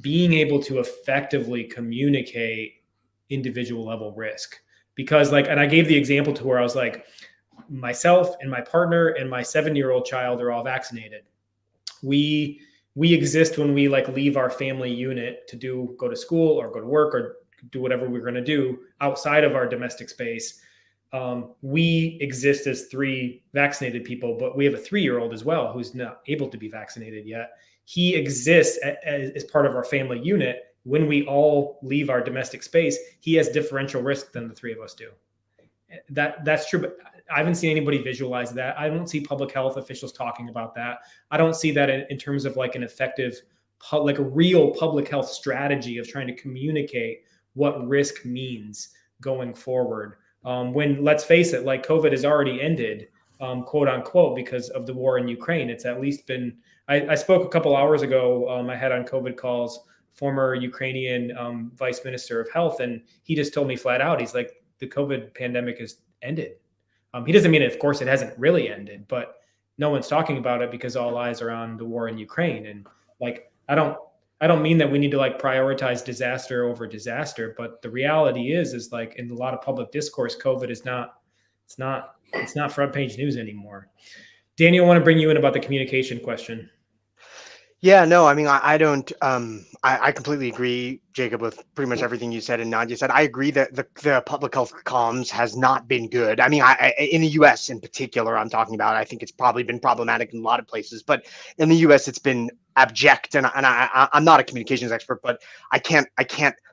being able to effectively communicate individual level risk. Because and I gave the example to where I was like, myself and my partner and my 7-year-old child are all vaccinated. We exist when we leave our family unit to go to school or go to work or do whatever we're going to do outside of our domestic space. We exist as 3 vaccinated people, but we have a 3-year-old as well who's not able to be vaccinated yet. He exists as part of our family unit. When we all leave our domestic space, he has differential risk than the 3 of us do. That's true, but I haven't seen anybody visualize that. I don't see public health officials talking about that. I don't see that in terms of an effective, a real public health strategy of trying to communicate what risk means going forward. When, let's face it, COVID has already ended, quote unquote, because of the war in Ukraine. It's at least been, I spoke a couple hours ago, I had on COVID calls, former Ukrainian vice minister of health, and he just told me flat out, he's like, the COVID pandemic has ended. He doesn't mean, of course, it hasn't really ended, but no one's talking about it because all eyes are on the war in Ukraine. And I don't mean that we need to prioritize disaster over disaster, but the reality is in a lot of public discourse, COVID is it's not front page news anymore. Daniel, I want to bring you in about the communication question. Yeah, no, I mean, I don't, I completely agree, Jacob, with pretty much everything you said and Nadia said. I agree that the public health comms has not been good. I mean, in the US in particular, I'm talking about, I think it's probably been problematic in a lot of places, but in the US it's been abject. And I'm not a communications expert, but I can't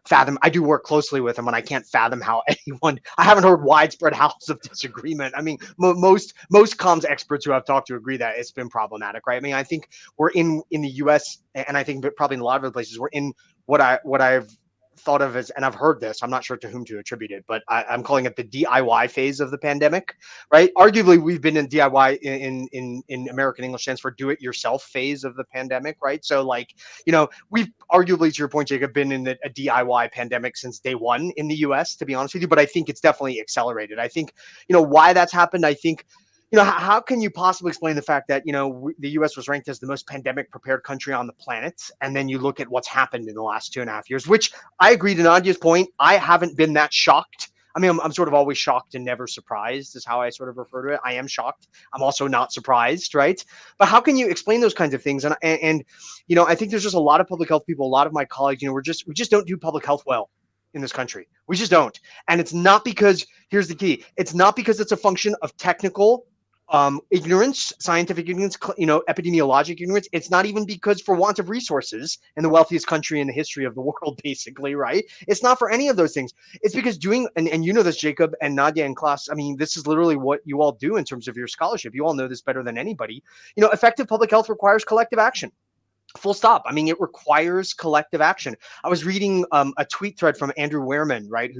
fathom. I do work closely with them, and I can't fathom how anyone. I haven't heard widespread howls of disagreement. I mean, most comms experts who I've talked to agree that it's been problematic, right? I mean, I think we're in the U.S. and I think probably in a lot of other places we're in what I've thought of as, and I've heard this, I'm not sure to whom to attribute it, but I'm calling it the DIY phase of the pandemic, right? Arguably, we've been in DIY in American English sense for do-it-yourself phase of the pandemic, right? So we've arguably, to your point, Jacob, been in a DIY pandemic since day one in the US, to be honest with you, but I think it's definitely accelerated. I think, why that's happened, I think, how can you possibly explain the fact that, the U.S. was ranked as the most pandemic prepared country on the planet? And then you look at what's happened in the last 2.5 years, which I agree to Nadia's point. I haven't been that shocked. I mean, I'm sort of always shocked and never surprised is how I sort of refer to it. I am shocked. I'm also not surprised, right? But how can you explain those kinds of things? And I think there's just a lot of public health people, a lot of my colleagues, we just don't do public health well in this country. We just don't. And it's not because, here's the key, it's not because it's a function of technical ignorance, scientific ignorance, epidemiologic ignorance. It's not even because for want of resources in the wealthiest country in the history of the world, basically, right? It's not for any of those things. It's because and you know this, Jacob and Nadia and Klaus, I mean, this is literally what you all do in terms of your scholarship. You all know this better than anybody. Effective public health requires collective action. Full stop. I mean, it requires collective action. I was reading a tweet thread from Andrew Wehrman, right,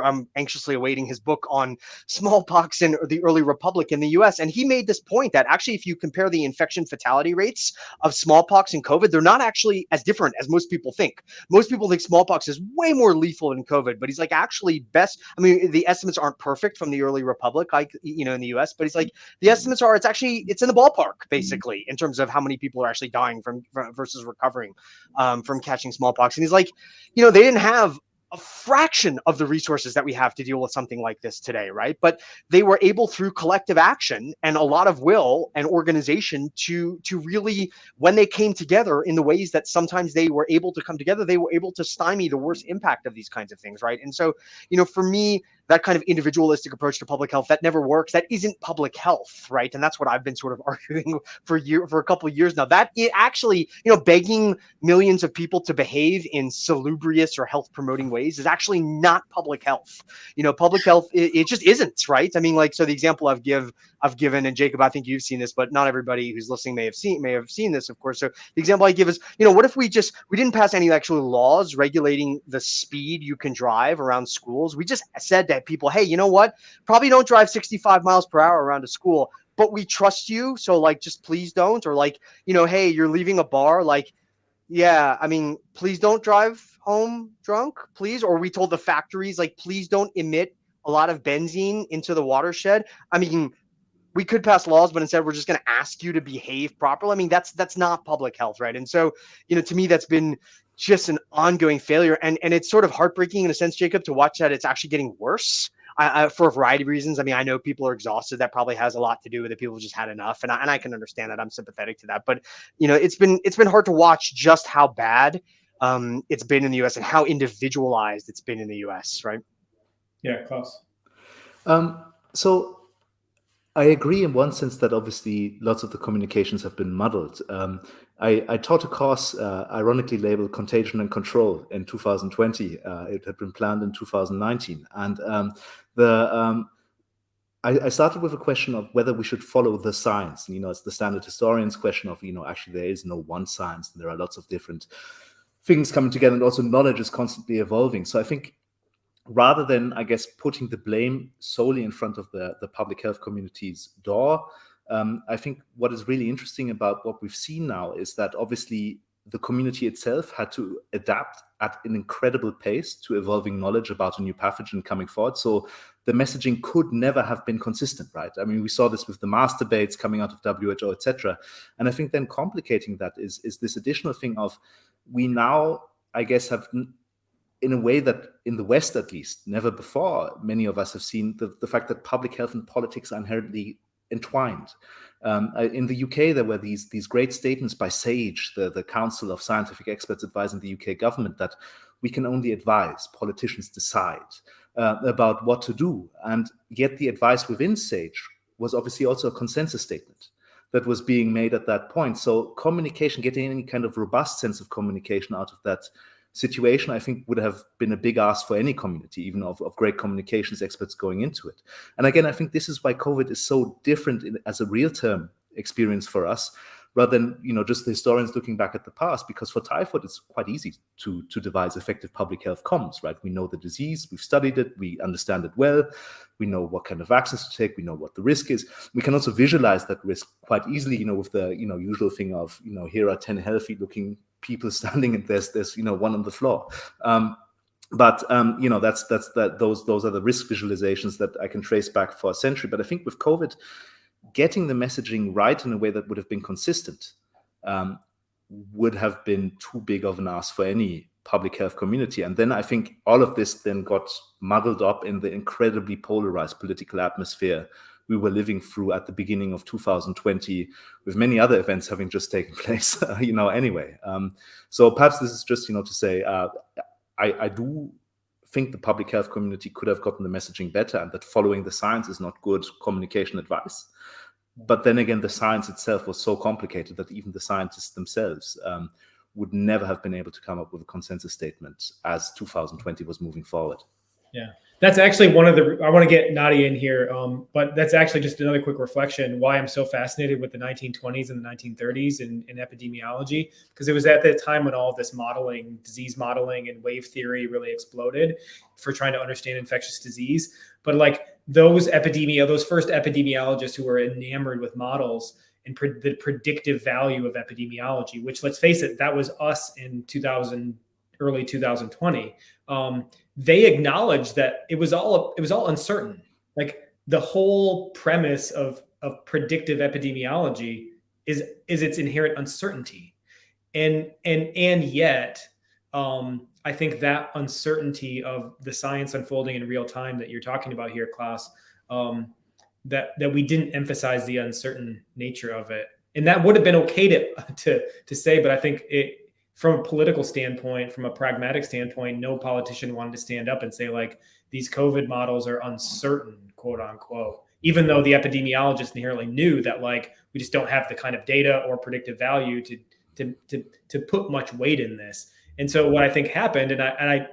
I'm anxiously awaiting his book on smallpox in the early republic in the US. And he made this point that actually, if you compare the infection fatality rates of smallpox and COVID, they're not actually as different as most people think. Most people think smallpox is way more lethal than COVID, but he's like, actually the estimates aren't perfect from the early republic, in the US, but he's like, the estimates are, it's in the ballpark, basically, in terms of how many people are actually dying from versus recovering from catching smallpox. And he's like, they didn't have a fraction of the resources that we have to deal with something like this today, right? But they were able, through collective action and a lot of will and organization, to really, when they came together in the ways that sometimes they were able to come together, they were able to stymie the worst impact of these kinds of things, right? And so, for me, that kind of individualistic approach to public health, that never works. That isn't public health, right? And that's what I've been sort of arguing for a couple of years now. That it actually, begging millions of people to behave in salubrious or health promoting ways is actually not public health. Public health, it just isn't, right? I mean, so the example I've given, and Jacob, I think you've seen this, but not everybody who's listening may have seen this, of course. So the example I give is, what if we didn't pass any actual laws regulating the speed you can drive around schools? We just said to people, hey, you know what? Probably don't drive 65 miles per hour around a school, but we trust you. So just please don't. Or hey, you're leaving a bar. Yeah, I mean, please don't drive home drunk, please. Or we told the factories, please don't emit a lot of benzene into the watershed. I mean, we could pass laws, but instead we're just going to ask you to behave properly. I mean, that's not public health, right? And so, to me, that's been just an ongoing failure. And it's sort of heartbreaking in a sense, Jacob, to watch that it's actually getting worse for a variety of reasons. I mean, I know people are exhausted. That probably has a lot to do with it. People just had enough. And I can understand that. I'm sympathetic to that. But, it's been hard to watch just how bad it's been in the US and how individualized it's been in the US, right? Yeah, Klaus. So I agree in one sense that obviously lots of the communications have been muddled. I taught a course ironically labeled Contagion and Control in 2020. It had been planned in 2019. And I started with a question of whether we should follow the science. And, it's the standard historian's question of, actually there is no one science. And there are lots of different things coming together, and also knowledge is constantly evolving. So I think rather than, I guess, putting the blame solely in front of the public health community's door, I think what is really interesting about what we've seen now is that obviously the community itself had to adapt at an incredible pace to evolving knowledge about a new pathogen coming forward. So the messaging could never have been consistent, right? I mean, we saw this with the mass debates coming out of WHO, etc. And I think then complicating that is this additional thing of we now, I guess, have, in a way that in the West, at least, never before, many of us have seen the fact that public health and politics are inherently entwined. In the UK, there were these great statements by SAGE, the Council of Scientific Experts advising the UK government, that we can only advise, politicians decide about what to do. And yet the advice within SAGE was obviously also a consensus statement that was being made at that point. So communication, getting any kind of robust sense of communication out of that situation, I think would have been a big ask for any community, even of great communications experts going into it. And again, I think this is why COVID is so different as a real-term experience for us, rather than just the historians looking back at the past. Because for typhoid, it's quite easy to devise effective public health comms, right? We know the disease, we've studied it, we understand it well, we know what kind of vaccines to take, we know what the risk is. We can also visualize that risk quite easily, with the usual thing of here are 10 healthy-looking people standing and there's one on the floor. But those are the risk visualizations that I can trace back for a century. But I think with COVID, getting the messaging right in a way that would have been consistent would have been too big of an ask for any public health community. And then I think all of this then got muddled up in the incredibly polarized political atmosphere we were living through at the beginning of 2020, with many other events having just taken place, anyway. So perhaps this is just, to say, I do think the public health community could have gotten the messaging better, and that following the science is not good communication advice. But then again, the science itself was so complicated that even the scientists themselves would never have been able to come up with a consensus statement as 2020 was moving forward. Yeah, that's actually one of the, I want to get Nadia in here, but that's actually just another quick reflection why I'm so fascinated with the 1920s and the 1930s in epidemiology, because it was at that time when all of this modeling, disease modeling and wave theory really exploded for trying to understand infectious disease. But those first epidemiologists who were enamored with models and the predictive value of epidemiology, which, let's face it, that was us in early 2020. They acknowledged that it was all uncertain. The whole premise of predictive epidemiology is its inherent uncertainty, and yet I think that uncertainty of the science unfolding in real time that you're talking about here, Klaus, that we didn't emphasize the uncertain nature of it, and that would have been okay to say, but I think from a political standpoint, from a pragmatic standpoint, no politician wanted to stand up and say, these COVID models are uncertain, quote unquote, even though the epidemiologists inherently knew that like we just don't have the kind of data or predictive value to put much weight in this. And so what I think happened, and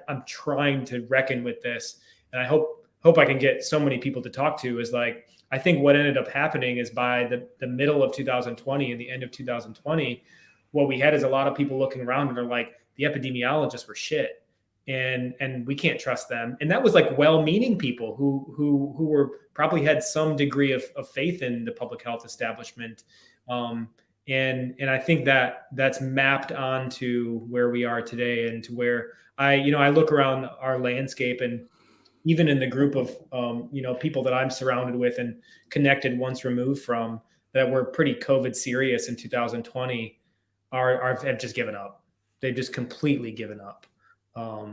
I'm trying to reckon with this, and I hope I can get so many people to talk to, is like, I think what ended up happening is by the middle of 2020 and the end of 2020, what we had is a lot of people looking around and are like, the epidemiologists were shit, and we can't trust them. And that was like well-meaning people who were probably had some degree of faith in the public health establishment. And I think that that's mapped onto where we are today, and to where I look around our landscape, and even in the group of people that I'm surrounded with and connected once removed from, that were pretty COVID serious in 2020 have just given up. They've just completely given up. I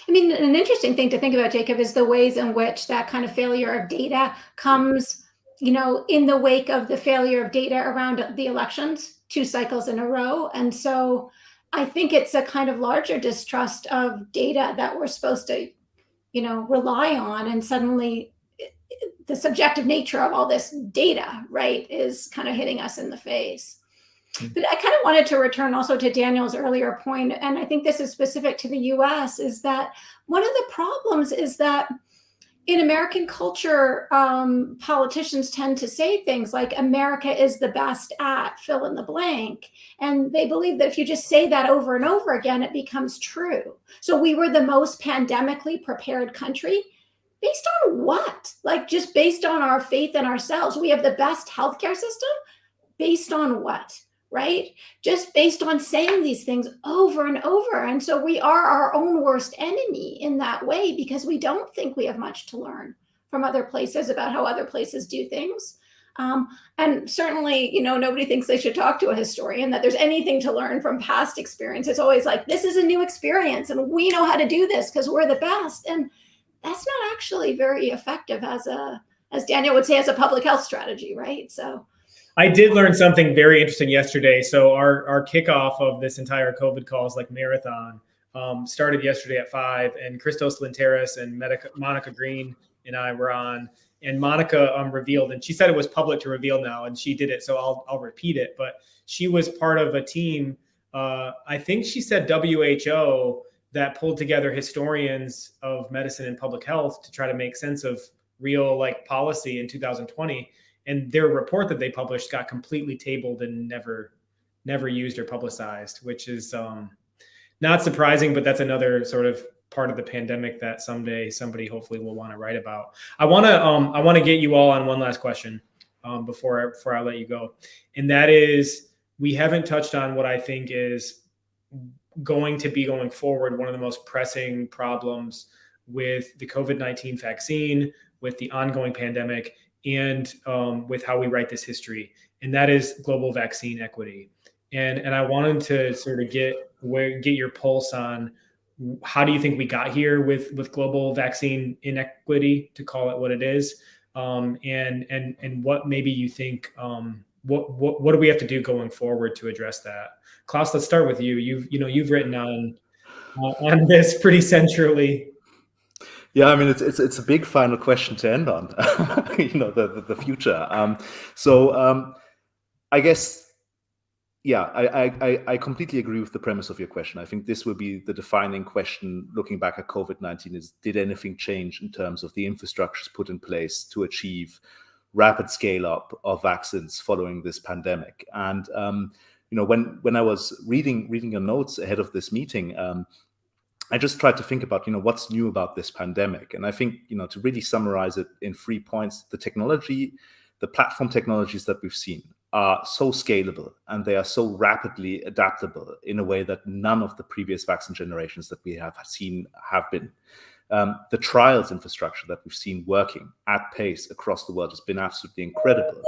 mean, an interesting thing to think about, Jacob, is the ways in which that kind of failure of data comes, in the wake of the failure of data around the elections 2 cycles in a row. And so I think it's a kind of larger distrust of data that we're supposed to, rely on. And suddenly the subjective nature of all this data, right, is kind of hitting us in the face. But I kind of wanted to return also to Daniel's earlier point, and I think this is specific to the US, is that one of the problems is that in American culture, politicians tend to say things like America is the best at fill in the blank. And they believe that if you just say that over and over again, it becomes true. So we were the most pandemically prepared country. Based on what? Like, just based on our faith in ourselves. We have the best healthcare system. Based on what? Right? Just based on saying these things over and over. And so we are our own worst enemy in that way, because we don't think we have much to learn from other places about how other places do things. And certainly, nobody thinks they should talk to a historian, that there's anything to learn from past experience. It's always like, this is a new experience and we know how to do this because we're the best. And that's not actually very effective as Daniel would say, as a public health strategy, right? So I did learn something very interesting yesterday. So our kickoff of this entire COVID calls like marathon started yesterday at 5, and Christos Linteris and Monica Green and I were on, and Monica revealed, and she said it was public to reveal now, and she did it, so I'll repeat it. But she was part of a team, I think she said WHO, that pulled together historians of medicine and public health to try to make sense of real policy in 2020. And their report that they published got completely tabled and never used or publicized, which is not surprising, but that's another sort of part of the pandemic that someday somebody hopefully will want to write about. I want to get you all on one last question before I let you go, and that is, we haven't touched on what I think is going to be, going forward, one of the most pressing problems with the COVID-19 vaccine, with the ongoing pandemic, and with how we write this history, and that is global vaccine equity. And I wanted to sort of get your pulse on, how do you think we got here with global vaccine inequity, to call it what it is, and what maybe you think, what do we have to do going forward to address that? Klaus, let's start with you. You've written on this pretty centrally. Yeah, I mean, it's a big final question to end on, the future. I guess, yeah, I completely agree with the premise of your question. I think this will be the defining question looking back at COVID-19 is, did anything change in terms of the infrastructures put in place to achieve rapid scale up of vaccines following this pandemic? And, when I was reading your notes ahead of this meeting, I just tried to think about, what's new about this pandemic. And I think, to really summarize it in 3 points, the platform technologies that we've seen are so scalable, and they are so rapidly adaptable in a way that none of the previous vaccine generations that we have seen have been. The trials infrastructure that we've seen working at pace across the world has been absolutely incredible.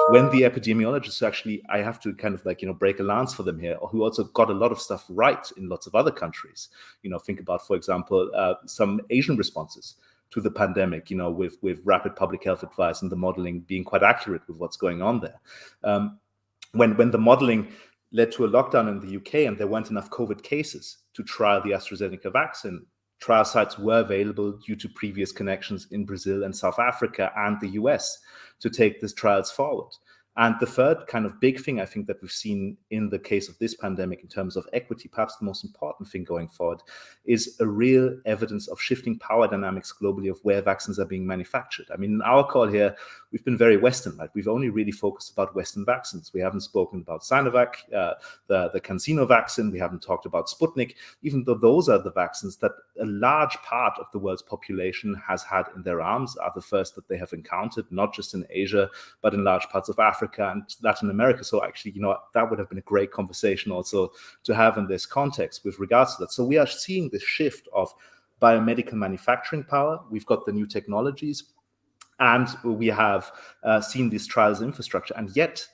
When the epidemiologists actually, I have to kind of break a lance for them here, who also got a lot of stuff right in lots of other countries. Think about, for example, some Asian responses to the pandemic, with rapid public health advice and the modeling being quite accurate with what's going on there. When the modeling led to a lockdown in the UK and there weren't enough COVID cases to trial the AstraZeneca vaccine, trial sites were available due to previous connections in Brazil and South Africa and the US to take these trials forward. And the third kind of big thing I think that we've seen in the case of this pandemic in terms of equity, perhaps the most important thing going forward, is a real evidence of shifting power dynamics globally of where vaccines are being manufactured. I mean, in our call here, we've been very Western, like we've only really focused about Western vaccines. We haven't spoken about Sinovac, the CanSino vaccine. We haven't talked about Sputnik, even though those are the vaccines that a large part of the world's population has had in their arms, are the first that they have encountered, not just in Asia, but in large parts of Africa and Latin America. So actually, that would have been a great conversation also to have in this context with regards to that. So we are seeing this shift of biomedical manufacturing power. We've got the new technologies, and we have seen these trials infrastructure. And yet,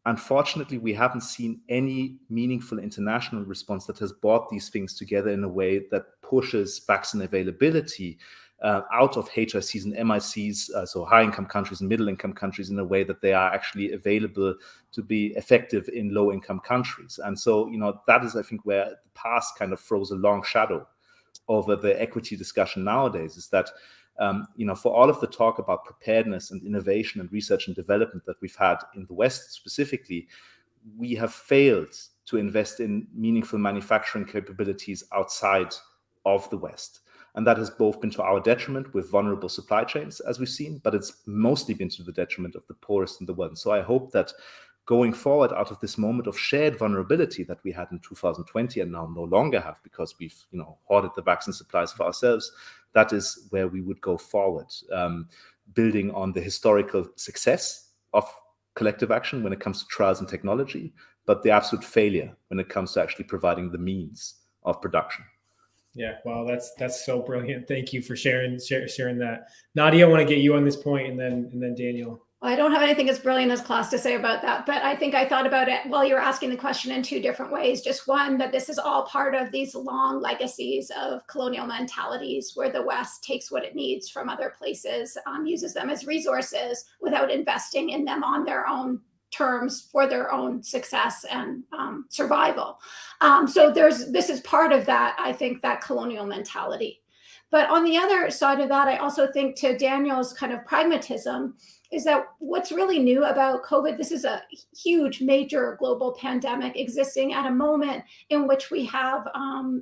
unfortunately, we haven't seen any meaningful international response that has brought these things together in a way that pushes vaccine availability out of HICs and MICs, so high-income countries and middle-income countries, in a way that they are actually available to be effective in low-income countries. And so, that is, I think, where the past kind of throws a long shadow over the equity discussion nowadays, is that, for all of the talk about preparedness and innovation and research and development that we've had in the West specifically, we have failed to invest in meaningful manufacturing capabilities outside of the West. And that has both been to our detriment with vulnerable supply chains, as we've seen, but it's mostly been to the detriment of the poorest in the world. And so I hope that going forward out of this moment of shared vulnerability that we had in 2020 and now no longer have because we've, hoarded the vaccine supplies for ourselves, that is where we would go forward, building on the historical success of collective action when it comes to trials and technology, but the absolute failure when it comes to actually providing the means of production. Yeah, well, that's so brilliant. Thank you for sharing that. Nadia, I want to get you on this point, and then Daniel. Well, I don't have anything as brilliant as Klaus to say about that, but I think I thought about it while you were asking the question in two different ways. Just one, that this is all part of these long legacies of colonial mentalities where the West takes what it needs from other places, uses them as resources without investing in them on their own terms for their own success and survival. So this is part of that, I think, that colonial mentality. But on the other side of that, I also think, to Daniel's kind of pragmatism, is that what's really new about COVID, this is a huge, major global pandemic existing at a moment in which we have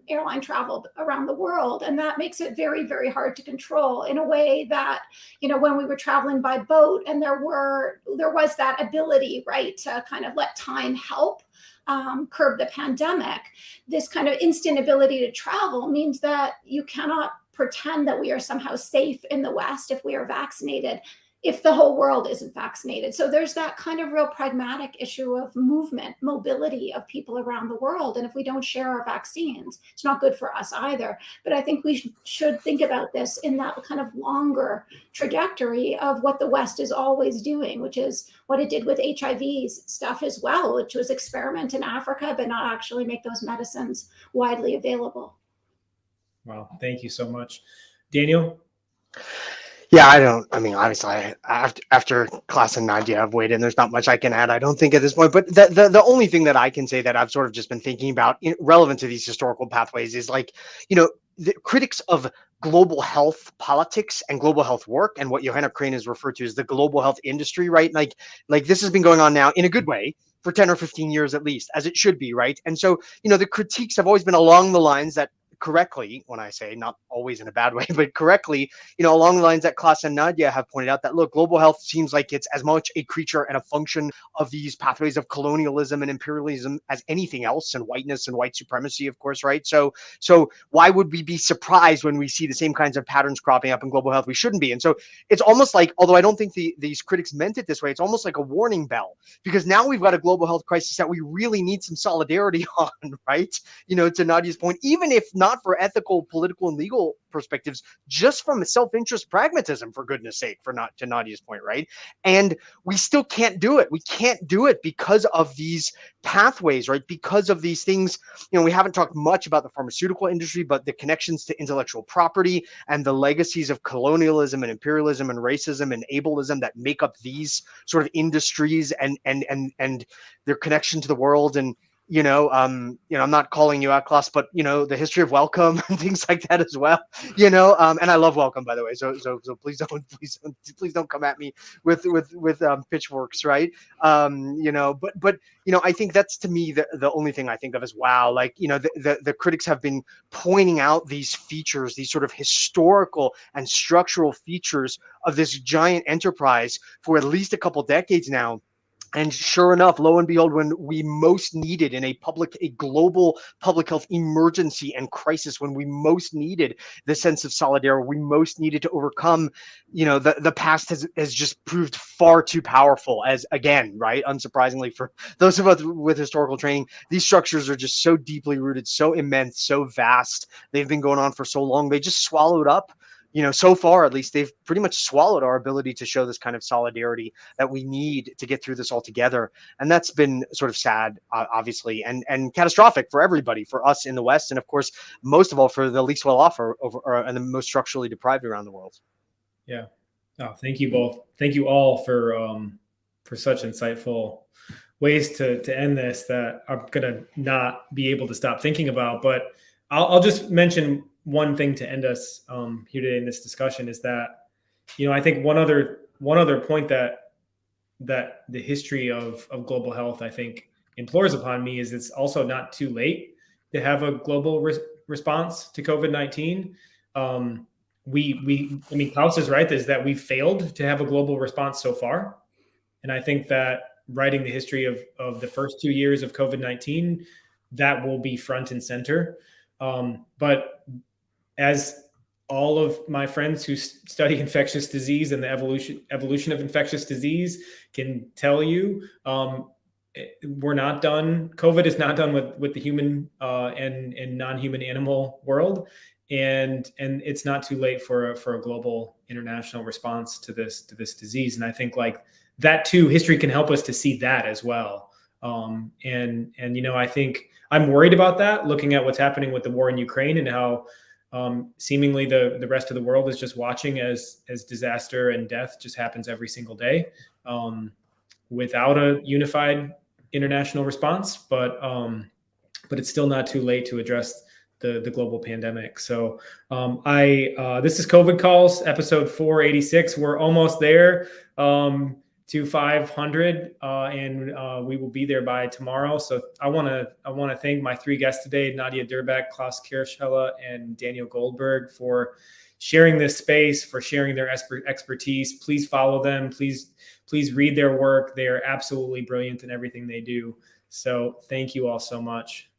airline travel around the world. And that makes it very, very hard to control in a way that, when we were traveling by boat and there was that ability, right, to kind of let time help curb the pandemic. This kind of instant ability to travel means that you cannot pretend that we are somehow safe in the West if we are vaccinated, if the whole world isn't vaccinated. So there's that kind of real pragmatic issue of movement, mobility of people around the world. And if we don't share our vaccines, it's not good for us either. But I think we should think about this in that kind of longer trajectory of what the West is always doing, which is what it did with HIV stuff as well, which was experiment in Africa, but not actually make those medicines widely available. Wow, thank you so much. Daniel? Yeah, obviously, after Klaus and Nadia have weighed in, there's not much I can add, I don't think, at this point. But the only thing that I can say that I've sort of just been thinking about relevant to these historical pathways is, like, the critics of global health politics and global health work, and what Johanna Crane has referred to as the global health industry, right? Like this has been going on now in a good way for 10 or 15 years at least, as it should be, right? And so, the critiques have always been along the lines that, correctly, when I say not always in a bad way, but correctly, along the lines that Klaus and Nadia have pointed out, that, look, global health seems like it's as much a creature and a function of these pathways of colonialism and imperialism as anything else, and whiteness and white supremacy, of course, right? So why would we be surprised when we see the same kinds of patterns cropping up in global health? We shouldn't be. And so it's almost like, although I don't think these critics meant it this way, it's almost like a warning bell, because now we've got a global health crisis that we really need some solidarity on, right? To Nadia's point, even if not for ethical, political, and legal perspectives, just from a self-interest pragmatism, for goodness sake, to Nadia's point, right? And we still can't do it. We can't do it because of these pathways, right? Because of these things. We haven't talked much about the pharmaceutical industry, but the connections to intellectual property and the legacies of colonialism and imperialism and racism and ableism that make up these sort of industries and their connection to the world. And I'm not calling you out, Klaus, but the history of welcome and things like that as well. And I love welcome, by the way. So please don't come at me with pitchforks, right? But I think that's, to me, the only thing I think of as, wow, like, the critics have been pointing out these features, these sort of historical and structural features of this giant enterprise for at least a couple decades now. And sure enough, lo and behold, when we most needed in a global public health emergency and crisis, when we most needed the sense of solidarity, we most needed to overcome, the past has just proved far too powerful. As, again, right, unsurprisingly for those of us with historical training, these structures are just so deeply rooted, so immense, so vast. They've been going on for so long. They just swallowed up. So far, at least, they've pretty much swallowed our ability to show this kind of solidarity that we need to get through this all together. And that's been sort of sad, obviously, and catastrophic for everybody, for us in the West, and of course, most of all, for the least well off and the most structurally deprived around the world. Yeah. Oh, thank you both. Thank you all for such insightful ways to end this that I'm gonna not be able to stop thinking about. But I'll just mention one thing to end us here today in this discussion is that, I think one other point that the history of global health, I think, implores upon me is it's also not too late to have a global response to COVID-19. I mean, Klaus is right, is that we've failed to have a global response so far. And I think that writing the history of the first 2 years of COVID-19, that will be front and center. But as all of my friends who study infectious disease and the evolution of infectious disease can tell you, we're not done. COVID is not done with the human and non-human animal world, and it's not too late for a global international response to this disease. And I think, like, that too, history can help us to see that as well. And I think I'm worried about that, looking at what's happening with the war in Ukraine and how seemingly the rest of the world is just watching as disaster and death just happens every single day, without a unified international response. But it's still not too late to address the global pandemic. So this is COVID Calls, episode 486. We're almost there to 500, and we will be there by tomorrow. So I want to thank my three guests today, Nadia Durbach, Klaus Kirchela, and Daniel Goldberg, for sharing this space, for sharing their expertise. Please follow them. Please read their work. They are absolutely brilliant in everything they do. So thank you all so much.